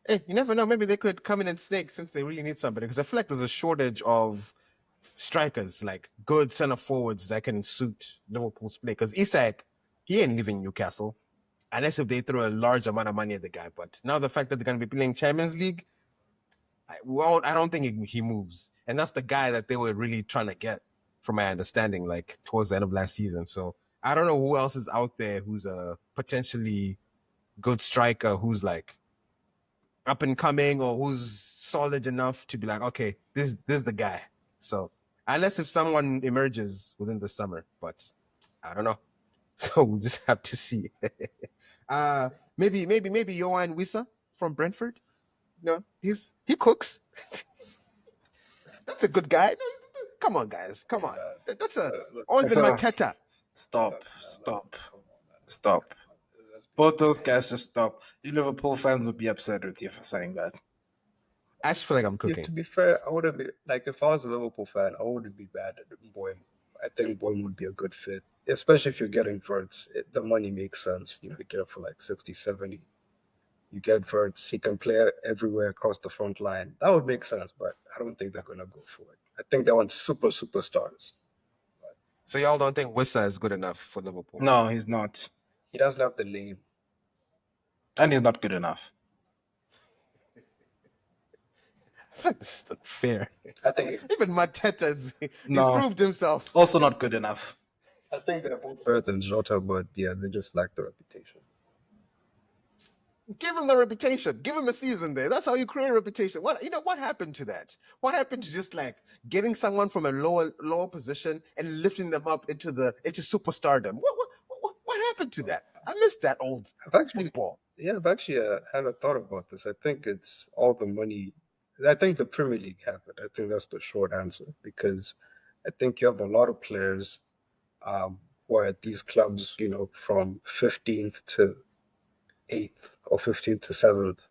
Hey, you never know. Maybe they could come in and snake since they really need somebody. Because I feel like there's a shortage of strikers, like good center forwards that can suit Liverpool's play. Because Isak, he ain't leaving Newcastle unless if they throw a large amount of money at the guy. But now the fact that they're going to be playing Champions League, I don't think he moves. And that's the guy that they were really trying to get, from my understanding, like towards the end of last season. So I don't know who else is out there who's a potentially good striker who's like up and coming or who's solid enough to be like, okay, this is the guy. So unless if someone emerges within the summer, but I don't know. So we'll just have to see. uh maybe Johan Wissa from Brentford. No, he cooks. That's a good guy. No, come on, guys. Come on. uh, That's a look, Alvin So Mateta. stop, no, stop, come on, man. stop. Come on. Both those guys just stop. You Liverpool fans would be upset with you for saying that. I just feel like I'm Yeah, cooking. to be fair, I wouldn't be like if I was a Liverpool fan, I wouldn't be bad at Boehm. I think Boehm would be a good fit, especially if you're getting Verts. The money makes sense. You get it for like 60, 70. You get Verts, he can play everywhere across the front line. That would make sense, but I don't think they're gonna go for it. I think they want superstars. So y'all don't think Wissa is good enough for Liverpool? No, he's not. He doesn't have the name. And he's not good enough. I feel like this is unfair. I think Even Mateta's he's No. proved himself. Also not good enough. they're both better than Jota, but yeah, they just lack the reputation. Give him the reputation. Give him a season there. That's how you create a reputation. What happened to that? What happened to just like getting someone from a lower position and lifting them up into superstardom? What happened to that? I missed that old football. I've actually had a thought about this. I think it's all the money. I think the Premier League have it. I think that's the short answer because I think you have a lot of players who are at these clubs, from 15th to 8th or 15th to 7th.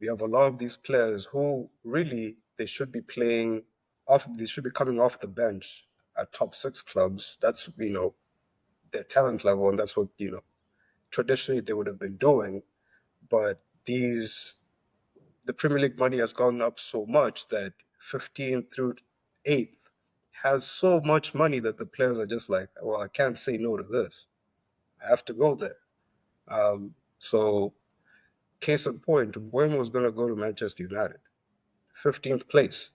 We have a lot of these players who really they should be playing off. They should be coming off the bench at top 6 clubs. That's their talent level, and that's what traditionally they would have been doing. But the Premier League money has gone up so much that 15th through 8th has so much money that the players are just like, well, I can't say no to this. I have to go there. So, case in point, Bueno was going to go to Manchester United, 15th place.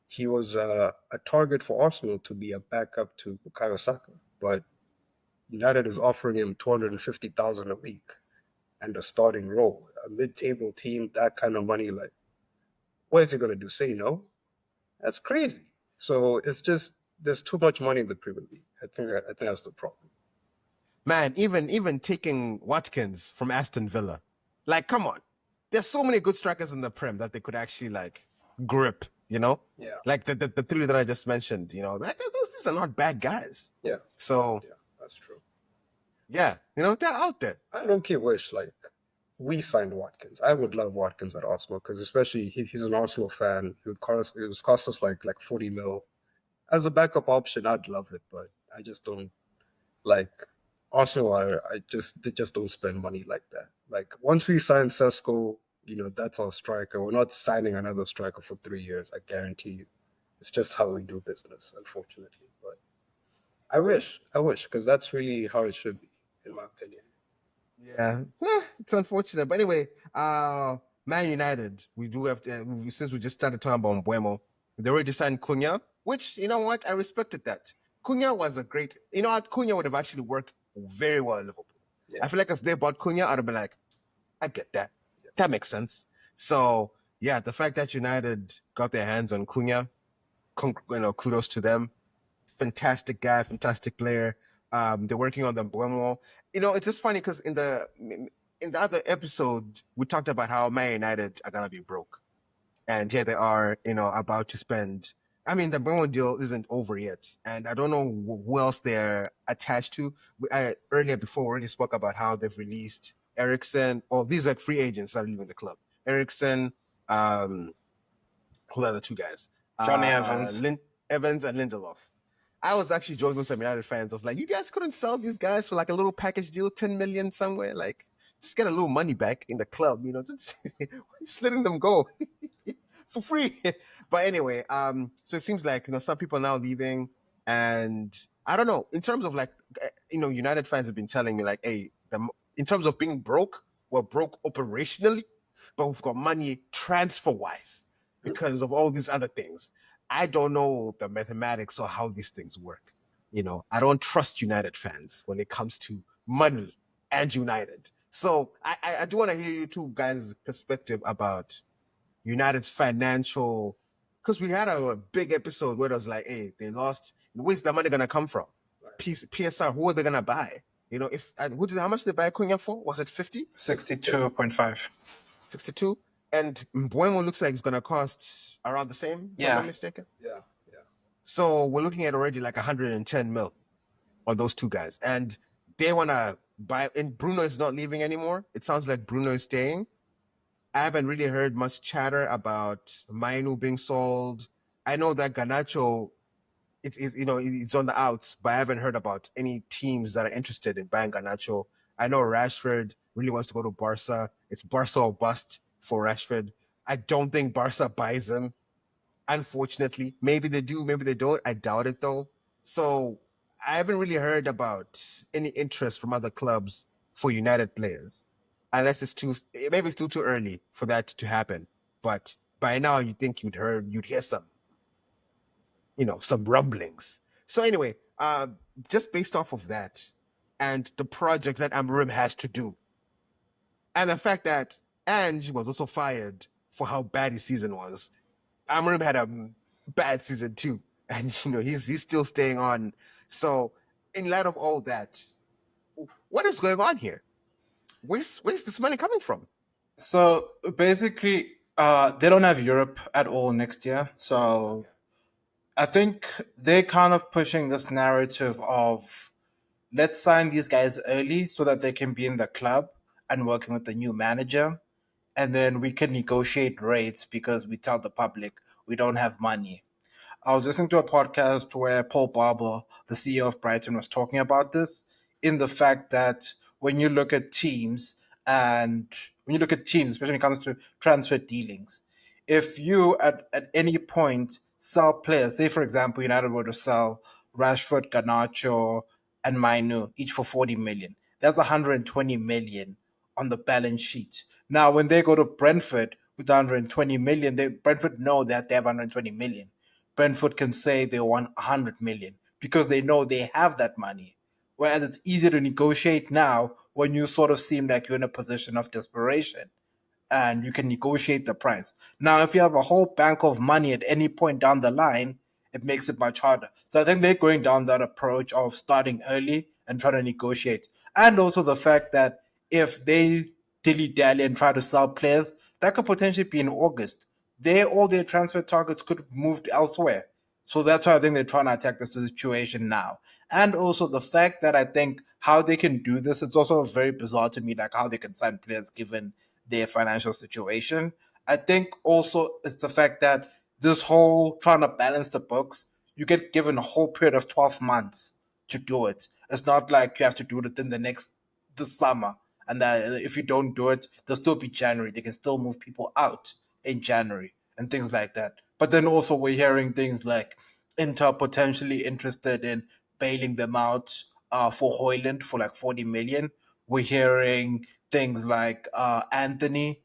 He was a target for Arsenal to be a backup to Bukayo Saka, but United is offering him 250,000 a week and a starting role. A mid-table team, that kind of money, like, what is he going to do? Say no? That's crazy. So it's just there's too much money in the Premier League. I think that's the problem. Man, even taking Watkins from Aston Villa, like, come on. There's so many good strikers in the Prem that they could actually like grip. Yeah. Like the three that I just mentioned. These are not bad guys. Yeah. So Yeah, that's true. yeah, they're out there. I don't wish like we signed Watkins. I would love Watkins at Arsenal because especially he's an Arsenal fan. It would cost us like 40 mil. As a backup option, I'd love it, but I just don't like Arsenal. They just don't spend money like that. Like once we sign Sesko, that's our striker. We're not signing another striker for 3 years. I guarantee you. It's just how we do business, unfortunately. But I wish, because that's really how it should be, in my opinion. Yeah, it's unfortunate. But anyway, Man United, we do have to, since we just started talking about Mbuemo, they already signed Cunha, which, you know what, I respected that. Cunha was a great, what, Cunha would have actually worked very well in Liverpool. Yeah. I feel like if they bought Cunha, I'd have been like, I get that. That makes sense. So, yeah, the fact that United got their hands on Cunha, kudos to them. Fantastic guy, fantastic player. They're working on the Mbuemo. It's just funny because in the other episode we talked about how Man United are gonna be broke, and here they are, about to spend. I mean, the Mbuemo deal isn't over yet, and I don't know who else they're attached to. Earlier before we already spoke about how they've released Ericsson, or these are free agents that are leaving the club. Ericsson, who are the two guys? Johnny Evans. Evans and Lindelof. I was actually joking with some United fans. I was like, you guys couldn't sell these guys for like a little package deal, 10 million somewhere. Like, just get a little money back in the club, just letting them go for free. But anyway, so it seems like, some people are now leaving. And I don't know, in terms of like, United fans have been telling me like, hey, in terms of being broke, we're broke operationally, but we've got money transfer wise because of all these other things. I don't know the mathematics or how these things work. I don't trust United fans when it comes to money and United. So I do want to hear you two guys' perspective about United's financial, because we had a big episode where it was like, hey, they lost. Where's the money gonna come from? PSR, who are they gonna buy? How much did they buy Cunha for? Was it 50? 62.5. 62? And Mbuemo looks like it's gonna cost around the same, if I'm not mistaken. Yeah. So we're looking at already like 110 mil on those two guys. And they wanna and Bruno is not leaving anymore. It sounds like Bruno is staying. I haven't really heard much chatter about Mainu being sold. I know that Ganacho it is it's on the outs, but I haven't heard about any teams that are interested in buying Garnacho. I know Rashford really wants to go to Barca. It's Barca or bust for Rashford. I don't think Barca buys him. Unfortunately, maybe they do, maybe they don't. I doubt it though. So I haven't really heard about any interest from other clubs for United players, unless it's maybe it's still too early for that to happen. But by now, you think you'd hear some rumblings. So anyway, just based off of that and the project that Amarim has to do, and the fact that Ange was also fired for how bad his season was, Amarim had a bad season too, and he's still staying on. So in light of all that, what is going on here? Where's this money coming from? So basically, they don't have Europe at all next year. So I think they're kind of pushing this narrative of let's sign these guys early so that they can be in the club and working with the new manager. And then we can negotiate rates because we tell the public we don't have money. I was listening to a podcast where Paul Barber, the CEO of Brighton, was talking about this in the fact that when you look at teams and when you look at teams, especially when it comes to transfer dealings, if you at any point sell players, say for example, United were to sell Rashford, Garnacho, and Mainu each for 40 million, that's 120 million on the balance sheet. Now, when they go to Brentford with 120 million, Brentford know that they have 120 million. Brentford can say they want 100 million because they know they have that money. Whereas it's easier to negotiate now when you sort of seem like you're in a position of desperation and you can negotiate the price. Now, if you have a whole bank of money at any point down the line, it makes it much harder. So I think they're going down that approach of starting early and trying to negotiate. And also the fact that if they dilly dally and try to sell players, that could potentially be in August. All their transfer targets could have moved elsewhere. So that's why I think they're trying to attack this situation now. And also the fact that I think how they can do this, it's also very bizarre to me, like how they can sign players given their financial situation. I think also it's the fact that this whole trying to balance the books, you get given a whole period of 12 months to do it. It's not like you have to do it within this summer. And that if you don't do it, there'll still be January. They can still move people out in January and things like that. But then also we're hearing things like Inter potentially interested in bailing them out for Hoyland for like 40 million. We're hearing things like Anthony,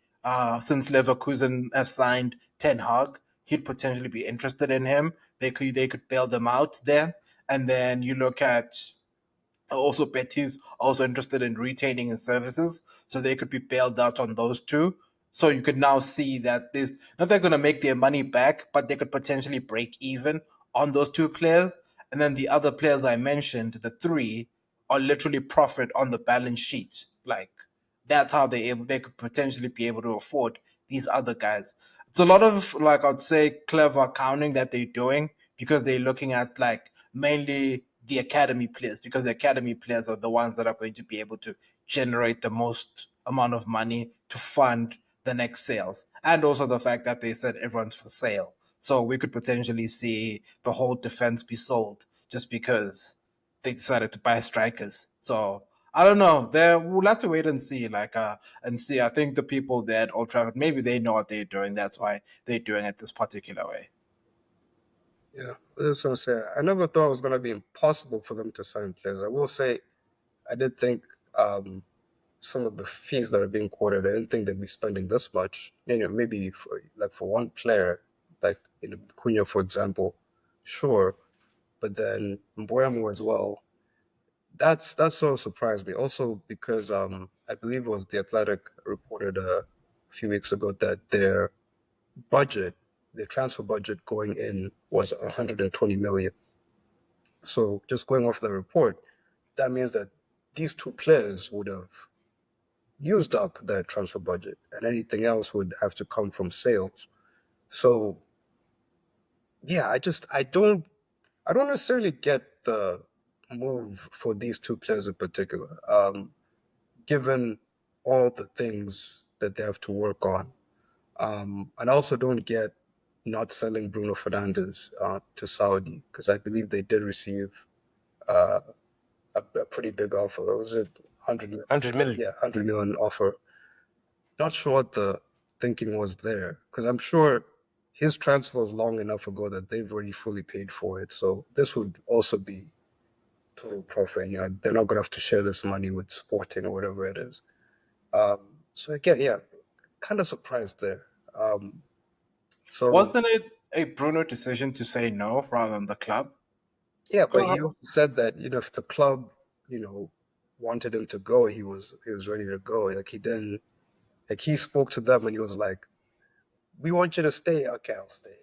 since Leverkusen has signed Ten Hag, he'd potentially be interested in him. They could bail them out there. And then you look at also Betis also interested in retaining his services, so they could be bailed out on those two. So you could now see that there's not they're going to make their money back, but they could potentially break even on those two players. And then the other players I mentioned, the three, are literally profit on the balance sheet. Like that's how they could potentially be able to afford these other guys. It's a lot of like I'd say clever accounting that they're doing because they're looking at like mainly the academy players because the academy players are the ones that are going to be able to generate the most amount of money to fund the next sales. And also the fact that they said everyone's for sale. So we could potentially see the whole defense be sold just because they decided to buy strikers. So I don't know. We'll have to wait and see. And see. I think the people there at Old Trafford, maybe they know what they're doing. That's why they're doing it this particular way. Yeah, I just want to say, I never thought it was going to be impossible for them to sign players. I will say, I did think some of the fees that are being quoted, I didn't think they'd be spending this much. Maybe for one player, like Cunha, for example, sure, but then Mbuemo as well. That's sort of surprised me. Also because I believe it was the Athletic reported a few weeks ago that budget, their transfer budget going in was 120 million. So just going off the report, that means that these two players would have used up their transfer budget, and anything else would have to come from sales. So yeah, I don't necessarily get the move for these two players in particular. given all the things that they have to work on. And I also don't get not selling Bruno Fernandes to Saudi because I believe they did receive uh, a pretty big offer. Was it 100 million? 100 million. Yeah, 100 million offer. Not sure what the thinking was there because I'm sure his transfer was long enough ago that they've already fully paid for it. So this would also be total profit. You know, they're not going to have to share this money with Sporting or whatever it is. So again, yeah, kind of surprised there. So Wasn't it a Bruno decision to say no rather than the club? yeah, but he Uh, also said that if the club wanted him to go, he was ready to go. Like he didn't like he spoke to them and he was like, "We want you to stay." Okay, I'll stay.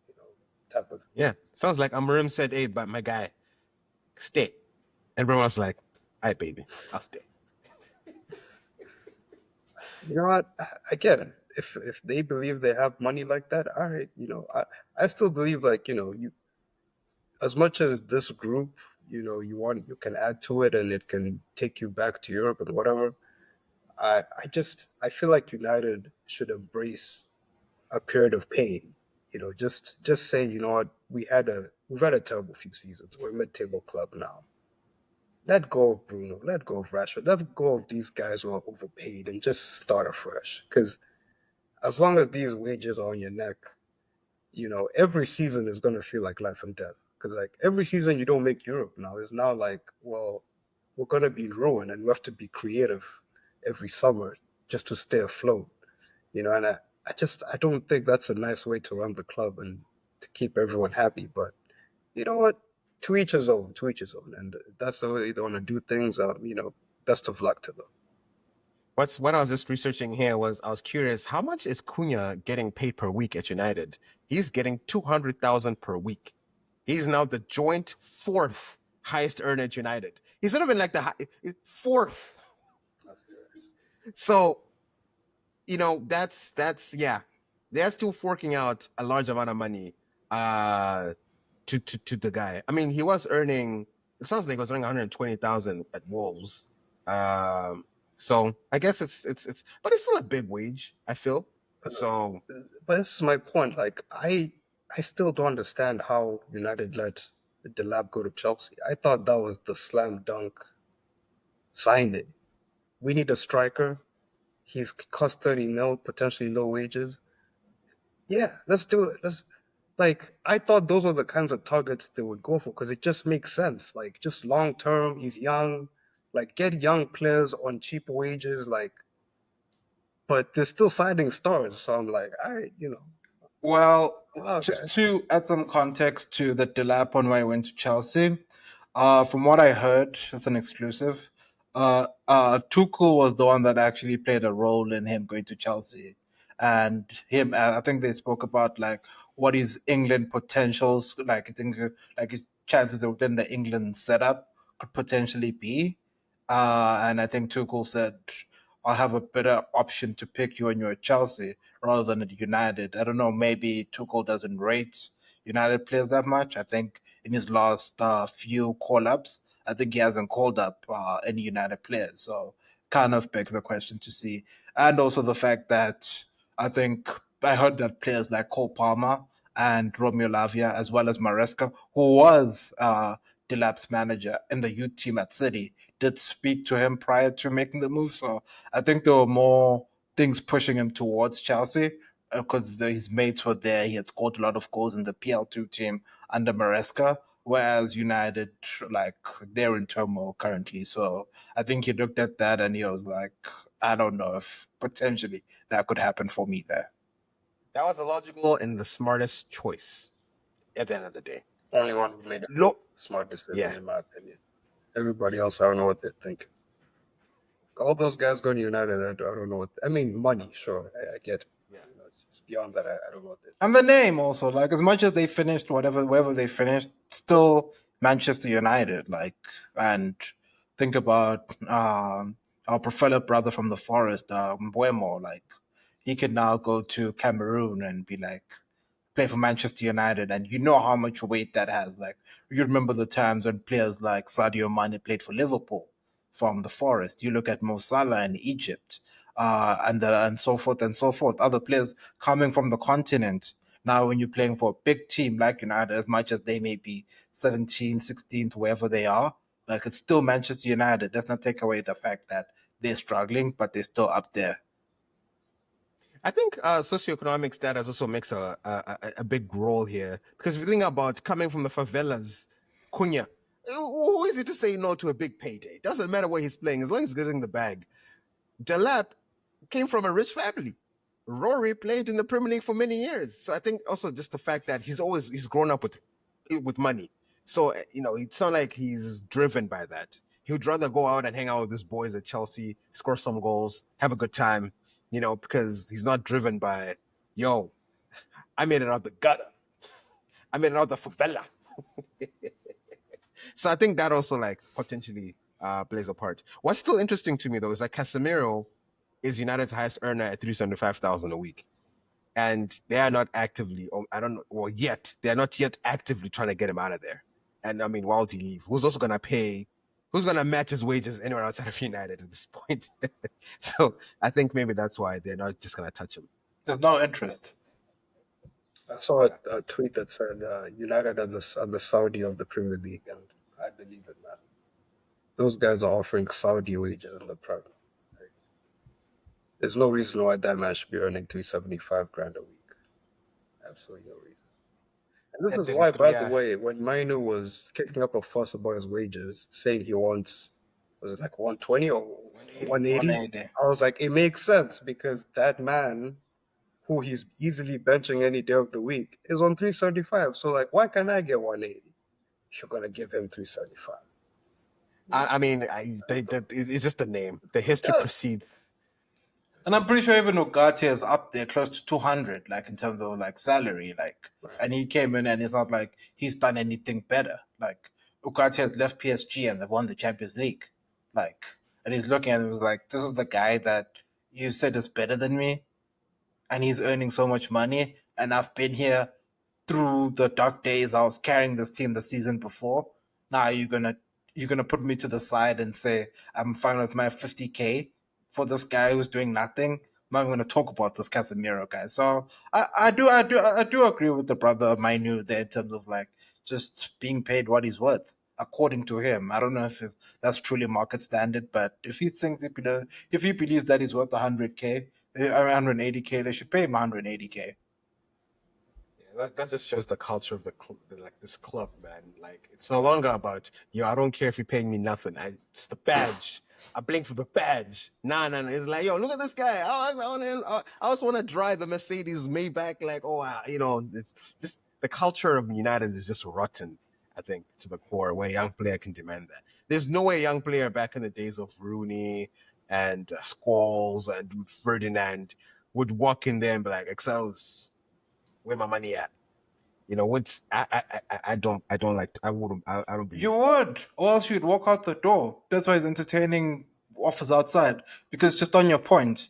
You know, type of. Yeah, sounds like Amarim said, "Hey, but my guy, stay," and everyone was like, "All right, baby, I'll stay." You know what? I get it. If they believe they have money like that, all right. I still believe like you as much as this group, you can add to it and it can take you back to Europe and whatever. I feel like United should embrace a period of pain. Just say, you know what, we've had a terrible few seasons. We're a mid-table club now. Let go of Bruno. Let go of Rashford. Let go of these guys who are overpaid and just start afresh. Because as long as these wages are on your neck, every season is going to feel like life and death. Because like every season you don't make Europe now is now like, well, we're going to be ruined and we have to be creative every summer just to stay afloat. And I don't think that's a nice way to run the club and to keep everyone happy. But you know what? To each his own, to each his own. And that's the way they want to do things. Best of luck to them. What I was just researching here was I was curious how much is Cunha getting paid per week at United? He's getting 200,000 per week. He's now the joint fourth highest earner at United. He's not even like fourth. So that's yeah, they're still forking out a large amount of money uh to the guy. I mean, he was earning. It sounds like he was earning 120,000 at Wolves. Um, so I guess but it's still a big wage. I feel so. But this is my point. Like I still don't understand how United let Delap go to Chelsea. I thought that was the slam dunk signing. We need a striker. He's cost 30 mil, potentially low wages. Yeah, let's do it. I thought those were the kinds of targets they would go for because it just makes sense. Like just long term, he's young. Like get young players on cheap wages. But they're still signing stars. So I'm like, all right, Well, okay. just to add some context to the Delap on why I went to Chelsea, from what I heard, it's an exclusive. Tuchel was the one that actually played a role in him going to Chelsea, and him. I think they spoke about like what his England potentials, like I think, like his chances within the England setup could potentially be. And I think Tuchel said, "I'll have a better option to pick you when you're at Chelsea rather than at United." I don't know. Maybe Tuchel doesn't rate United players that much. I think in his last few call ups, I think he hasn't called up any United players. So kind of begs the question to see. And also the fact that I think I heard that players like Cole Palmer and Romeo Lavia, as well as Maresca, who was Delap's manager in the youth team at City, did speak to him prior to making the move. So I think there were more things pushing him towards Chelsea because his mates were there. He had scored a lot of goals in the PL2 team under Maresca, whereas United, like, they're in turmoil currently. So I think he looked at that and he was like, I don't know if potentially that could happen for me there. That was a logical and the smartest choice at the end of the day. Only one who made a Look, smart decision, yeah, in my opinion. Everybody else, I don't know what they're thinking. All those guys going to United, I don't know what. I mean, money, sure, I get it. yeah. Just beyond that, I don't know what they're And the name also, like as much as they finished wherever they finished, still Manchester United. Like, and think about our fellow brother from the forest, Mbuemo. Like, he can now go to Cameroon and be like play for Manchester United, and you know how much weight that has. Like, you remember the times when players like Sadio Mane played for Liverpool. from the Forest. You look at Mo Salah in Egypt, and so forth and so forth. Other players coming from the continent. Now, when you're playing for a big team like United, as much as they may be 17th, 16th, wherever they are, like it's still Manchester United. Does not take away the fact that they're struggling, but they're still up there. I think socioeconomic status also makes a big role here, because if you think about coming from the favelas, Cunha, who is it to say no to a big payday? Doesn't matter where he's playing as long as he's getting the bag. Delap came from a rich family. Rory played in the Premier League for many years, so I think also just the fact that he's grown up with money. So it's not like he's driven by that. He would rather go out and hang out with his boys at Chelsea, score some goals, have a good time, because he's not driven by, yo, I made it out the gutter, I made it out the favela. So I think that also like potentially plays a part. What's still interesting to me though is that Casemiro is United's highest earner at 375,000 a week, and they are not actively, or I don't know, or yet they are not yet actively trying to get him out of there. And I mean, why would he leave? Who's also gonna pay? Who's gonna match his wages anywhere outside of United at this point? So I think maybe that's why they're not just gonna touch him. There's no interest. I saw a tweet that said United are the Saudi of the Premier League, and I believe in that. Those guys are offering Saudi wages in the Premier. There's no reason why that man should be earning 375 grand a week. Absolutely no reason. And this And is why, by the yeah, way, when Mainu was kicking up a fuss about his wages, saying he wants, was it like 120 or 180? 180. I was like, it makes sense because that man, who he's easily benching any day of the week, is on 375. So, like, why can't I get 180? You're going to give him 375. I mean, it's just the name. The history Yeah. precedes. And I'm pretty sure even Ugarte is up there close to 200, like in terms of like salary, like, and he came in and it's not like he's done anything better. Like Ugarte has left PSG and they've won the Champions League, like, and he's looking at it was like, this is the guy that you said is better than me, and he's earning so much money, and I've been here through the dark days. I was carrying this team the season before. Now you're gonna put me to the side and say I'm fine with my 50K for this guy who's doing nothing. I'm not even gonna talk about this Casemiro guy. So I do agree with the brother Mainu there in terms of like just being paid what he's worth according to him. I don't know if that's truly market standard, but if he thinks if he believes that he's worth 100K, 180K, they should pay him 180K. That just shows the culture of like this club, man. Like it's no longer about yo. I don't care if you're paying me nothing. It's the badge. I blink for the badge. Nah. It's like yo, look at this guy. I also want to drive a Mercedes Maybach. Like it's just the culture of United is just rotten. I think to the core, where a young player can demand that. There's no way a young player back in the days of Rooney and Scholes and Ferdinand would walk in there and be like, "Excels, where my money at?" What's I don't like I don't believe You that. would, or else you'd walk out the door. That's why he's entertaining offers outside. Because just on your point,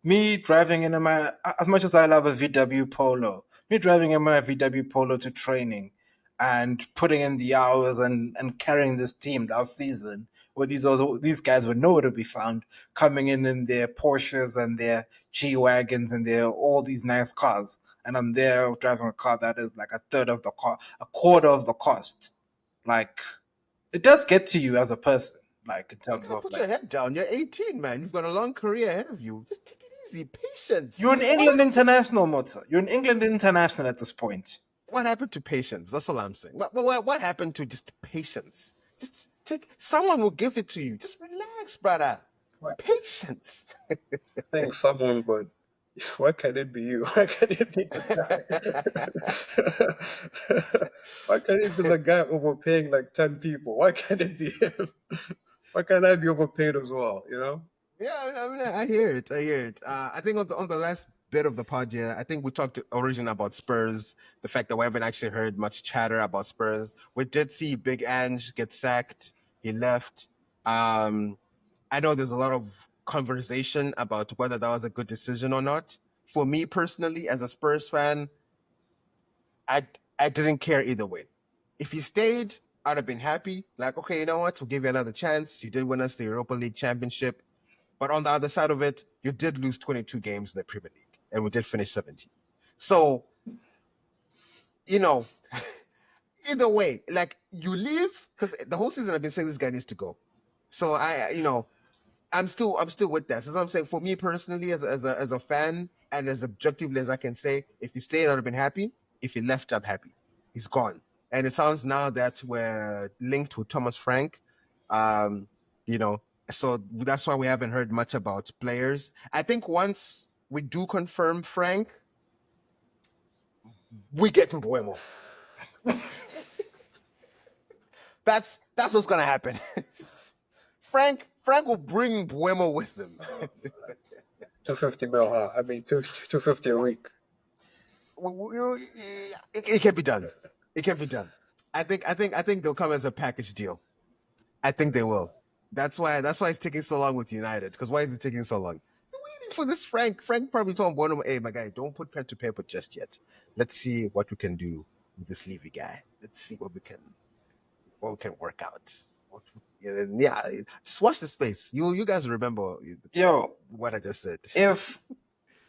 me driving in my, as much as I love a VW Polo, me driving in my VW Polo to training and putting in the hours and carrying this team last season, where these guys were nowhere to be found, coming in their Porsches and their G wagons and their all these nice cars, and I'm there driving a car that is like a third of the car, a quarter of the cost. Like it does get to you as a person, like in You terms gotta of put your like head down. You're 18, man. You've got a long career ahead of you. Just take it easy. Patience. you're an England international, Mota. You're an England international at this point. What happened to patience? That's all I'm saying. What happened to just patience? Just take. Someone will give it to you. Just relax, brother. Patience. I think someone, but why can't it be you? Why can't it be the guy? Why can't it be the guy overpaying like 10 people? Why can't it be him? Why can't I be overpaid as well? You know? Yeah, I mean, I hear it. I hear it. I think on the last bit of the pod, yeah, I think we talked originally about Spurs. The fact that we haven't actually heard much chatter about Spurs. We did see Big Ange get sacked. He left. I know there's a lot of conversation about whether that was a good decision or not. For me personally, as a Spurs fan, I I didn't care either way. If he stayed, I'd have been happy. Like, okay, you know what? We'll give you another chance. You did win us the Europa League championship. But on the other side of it, you did lose 22 games in the Premier League, and we did finish 17th. So, you know, either way, like you leave because the whole season I've been saying this guy needs to go. So I'm still with that. So I'm saying for me personally, as a fan and as objectively as I can say, if he stayed, I'd have been happy. If he left, I'm happy. He's gone, and it sounds now that we're linked with Thomas Frank. Um, you know, so that's why we haven't heard much about players. I think once we do confirm Frank, we get Mbuemo. That's what's gonna happen. Frank will bring Buemo with him. 250 mil, huh? I mean, 250 a week. It can be done. It can be done. I think they'll come as a package deal. I think they will. That's why it's taking so long with United. Because why is it taking so long? They're waiting for this Frank. Frank probably told Bono, hey, my guy, don't put pen to paper just yet. Let's see what we can do with this Levy guy. Let's see what we can work out. Yeah, just watch the space. You guys remember Yo, what I just said.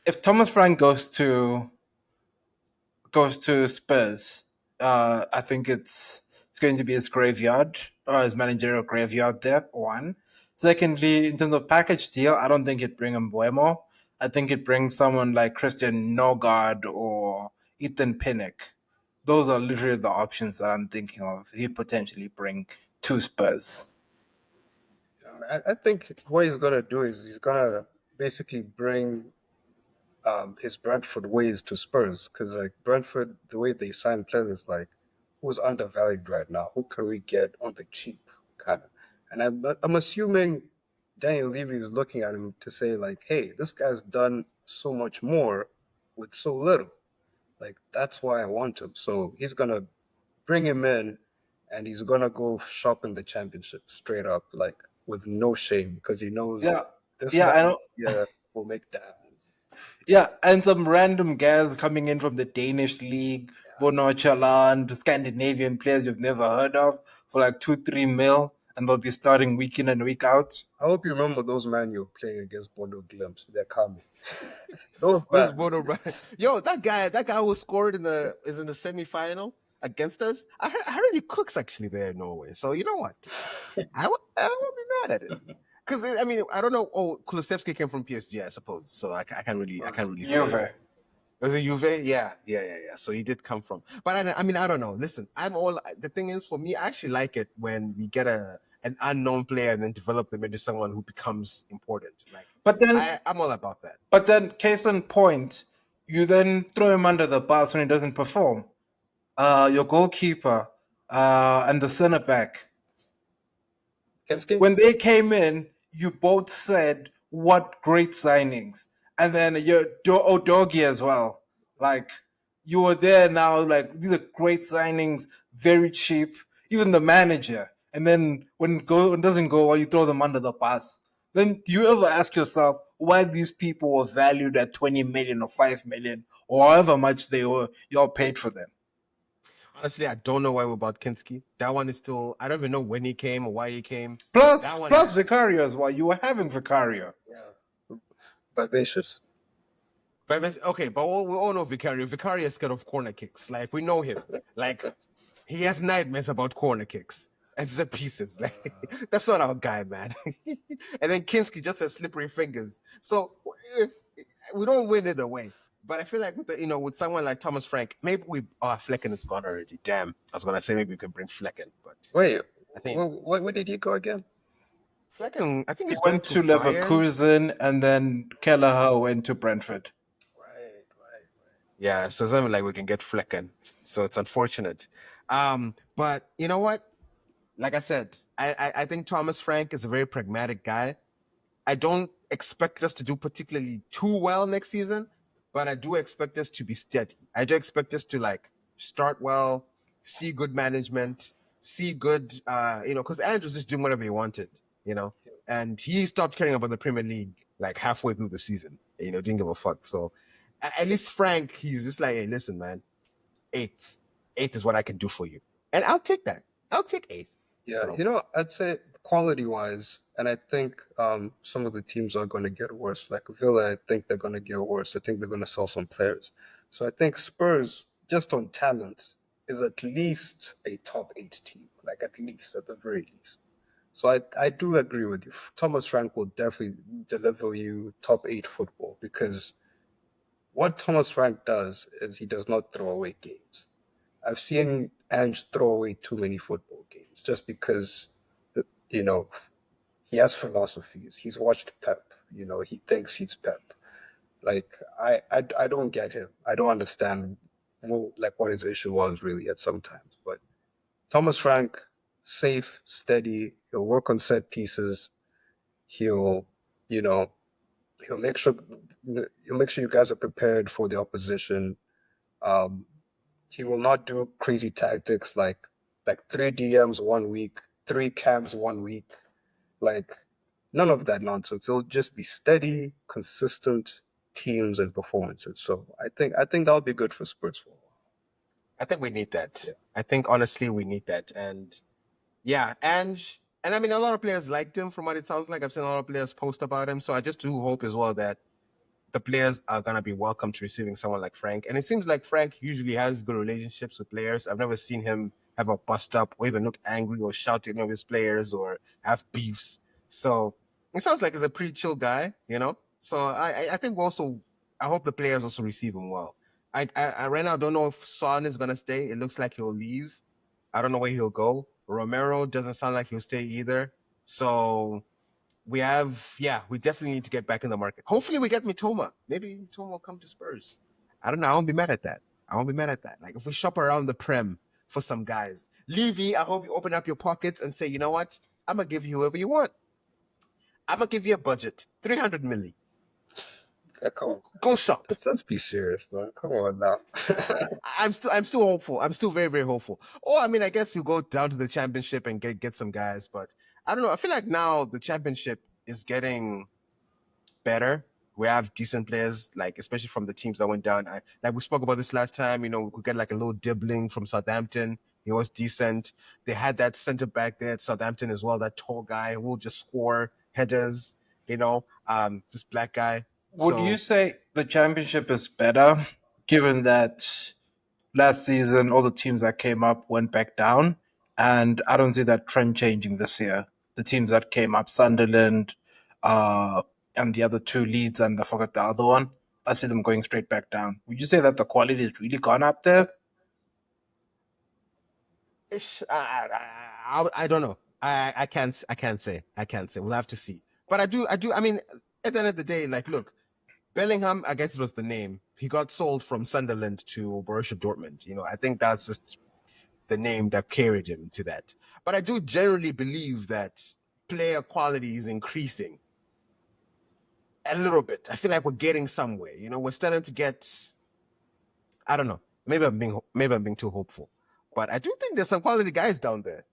if Thomas Frank goes to Spurs, I think it's going to be his graveyard or his managerial graveyard there. One. Secondly, in terms of package deal, I don't think it'd bring him Buemo. I think it brings someone like Christian Nogard or Ethan Pinnock. Those are literally the options that I'm thinking of. He potentially bring to Spurs. I think what he's gonna do is he's gonna basically bring his Brentford ways to Spurs, because like Brentford, the way they sign players is like, who's undervalued right now? Who can we get on the cheap, kind of? And I'm assuming Daniel Levy is looking at him to say like, hey, this guy's done so much more with so little. Like that's why I want him. So he's gonna bring him in, and he's gonna go shop in the championship straight up, like with no shame, because he knows Yeah, this yeah, I man know. will make diamonds. Yeah, and some random guys coming in from the Danish league, Bonochaland, Scandinavian players you've never heard of for like 2-3 mil, and they'll be starting week in and week out. I hope you remember those man you were playing against Bodo Glimpse. They're coming. Those Those man. Bono, yo, that guy who scored is in the semi-final against us. I heard he cooks actually there in Norway. So you know what, I won't be mad at it. Because I mean, I don't know. Oh, Kulusevski came from PSG, I suppose. So I can't really say. Juve. Was it Juve? Yeah. So he did come from. But I mean, I don't know. Listen, the thing is, for me, I actually like it when we get an unknown player and then develop them into someone who becomes important. Like But then, I'm all about that. case in point, you then throw him under the bus when he doesn't perform. Your goalkeeper, and the centre back. Kensky? When they came in, you both said what great signings, and then your Odogi as well. Like you were there now. Like these are great signings, very cheap. Even the manager, and then when it doesn't go well, you throw them under the bus. Then do you ever ask yourself why these people were valued at 20 million or 5 million or however much they were? Y'all paid for them. Honestly, I don't know why we bought Kinski. That one is still. I don't even know when he came or why he came. That Plus, one plus is. Vicario as well. You were having Vicario. Yeah. Vivacious. Okay, but we all know Vicario. Vicario is scared of corner kicks. Like we know him. Like he has nightmares about corner kicks and set pieces. Like that's not our guy, man. And then Kinski just has slippery fingers. So eh, we don't win either way. But I feel like with someone like Thomas Frank, maybe Flecken is gone already. Damn, I was gonna say maybe we can bring Flecken, but Wait, I think where did he go again? Flecken. I think He he's going went to to Bayern. Leverkusen and then Kelleher went to Brentford. Right. Yeah, so something like we can get Flecken. So it's unfortunate. But you know what? Like I said, I think Thomas Frank is a very pragmatic guy. I don't expect us to do particularly too well next season, but I do expect us to be steady. I do expect us to like start well, see good management, see good, because Andrew's just doing whatever he wanted, and he stopped caring about the Premier League like halfway through the season. Didn't give a fuck. So at least Frank, he's just like, hey, listen, man, eighth is what I can do for you, and I'll take that. I'll take eighth. Yeah, So I'd say quality wise, and I think some of the teams are going to get worse. Like Villa, I think they're going to get worse. I think they're going to sell some players. So I think Spurs, just on talent, is at least a top eight team, like at least, at the very least. So I do agree with you. Thomas Frank will definitely deliver you top eight football because what Thomas Frank does is he does not throw away games. I've seen Ange throw away too many football games just because, you know, he has philosophies. He's watched Pep. He thinks he's Pep. Like I don't get him. I don't understand what his issue was really at sometimes. But Thomas Frank, safe, steady. He'll work on set pieces. He'll, you know, he'll make sure he'll make sure you guys are prepared for the opposition. Um, He will not do crazy tactics like three DMs one week, three cabs one week, like none of that nonsense. It'll just be steady, consistent teams and performances. So I think that'll be good for Spurs for a while. I think we need that. Yeah. I think honestly we need that. And yeah, and I mean a lot of players liked him from what it sounds like. I've seen a lot of players post about him. So I just do hope as well that the players are gonna be welcome to receiving someone like Frank. And it seems like Frank usually has good relationships with players. I've never seen him have a bust up or even look angry or shout at any of his players or have beefs. So it sounds like he's a pretty chill guy. So I think we also I hope the players also receive him well. I right now don't know if Son is gonna stay. It looks like he'll leave. I don't know where he'll go. Romero doesn't sound like he'll stay either. So we definitely need to get back in the market. Hopefully we get Mitoma. Maybe Mitoma will come to Spurs. I don't know. I won't be mad at that. I won't be mad at that. Like if we shop around the Prem for some guys. Levy, I hope you open up your pockets and say, you know what? I'm gonna give you whoever you want. I'm gonna give you a budget. 300 milli. Yeah, come on. Go shop. Let's be serious, man. Come on now. I'm still hopeful. I'm still very, very hopeful. Or I mean, I guess you go down to the championship and get some guys, but I don't know. I feel like now the championship is getting better. We have decent players, like especially from the teams that went down. Like we spoke about this last time. We could get like a little Dibbling from Southampton. He was decent. They had that center back there at Southampton as well, that tall guy who will just score headers. This black guy. Would you So say the championship is better, given that last season all the teams that came up went back down, and I don't see that trend changing this year. The teams that came up, Sunderland, and the other two Leeds, and I forgot the other one. I see them going straight back down. Would you say that the quality has really gone up there? I don't know. I can't say. I can't say. We'll have to see. But I do. I mean, at the end of the day, like, look, Bellingham. I guess it was the name. He got sold from Sunderland to Borussia Dortmund. I think that's just the name that carried him to that. But I do generally believe that player quality is increasing a little bit. I feel like we're getting somewhere. We're starting to get. I don't know. Maybe I'm being too hopeful, but I do think there's some quality guys down there.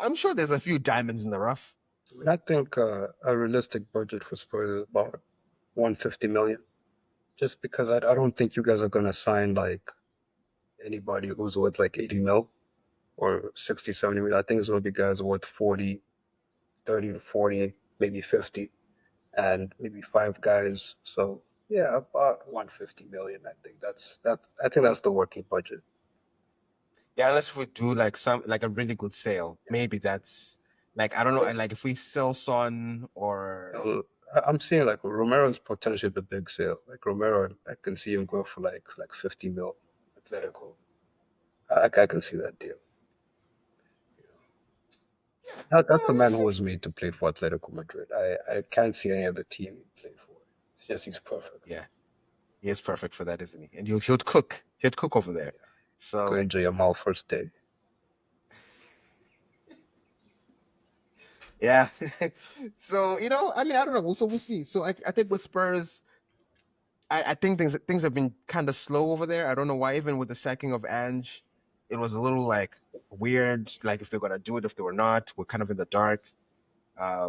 I'm sure there's a few diamonds in the rough. I mean, I think a realistic budget for Spurs is about 150 million. Just because I don't think you guys are gonna sign like anybody who's worth like 80 mil or 60, 70 mil. I think it's gonna be guys worth 40, 30 to 40, maybe 50, and maybe five guys. So yeah, about 150 million. I think that's the working budget. Yeah, unless we do like a really good sale, maybe that's like I don't know, Yeah. like if we sell Son or I'm seeing like Romero's potentially the big sale. Like Romero, I can see him go for like 50 mil. Atletico. I can see that deal. That's a man who was made to play for Atletico Madrid. I can't see any other team he played for. It's just he's perfect. yeah, he is perfect for that, isn't he? And he'll cook. He'd cook over there. Go So enjoy your mall first day. yeah. So I mean, I don't know. So we'll see. So I think with Spurs, I think things have been kind of slow over there. I don't know why. Even with the sacking of Ange, it was a little like weird. Like if they're gonna do it, if they were not, we're kind of in the dark.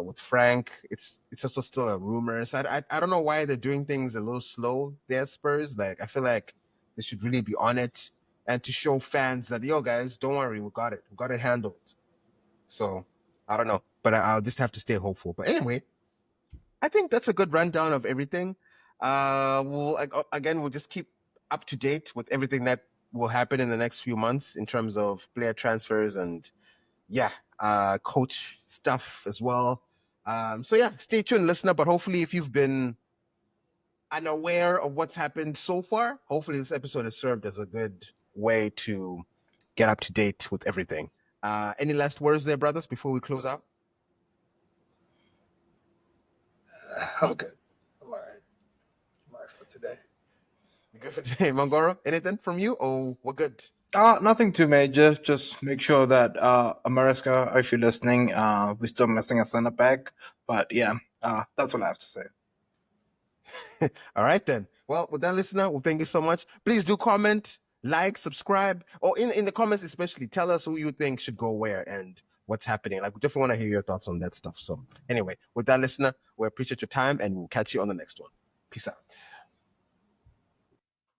With Frank, it's also still a rumor. So I don't know why they're doing things a little slow. There, Spurs. Like I feel like they should really be on it. and to show fans that, yo, guys, don't worry, we got it. We got it handled. So I don't know, but I'll just have to stay hopeful. But anyway, I think that's a good rundown of everything. We'll just keep up to date with everything that will happen in the next few months in terms of player transfers and yeah, coach stuff as well. So yeah, stay tuned, listener. But hopefully, if you've been unaware of what's happened so far, hopefully this episode has served as a good way to get up to date with everything. Any last words there, brothers, before we close out? I'm good. I'm all right. I'm all right for today. You good for today, Mangoro? Anything from you? Oh, we're good. Nothing too major. Just make sure that America, if you're listening, we're still missing a center back. But yeah, that's all I have to say. All right then. Well, with that, listener, well, thank you so much. Please do comment, like, subscribe, or in the comments especially, tell us who you think should go where and what's happening. Like, we definitely want to hear your thoughts on that stuff. So, anyway, with that, listener, we appreciate your time and we'll catch you on the next one. Peace out.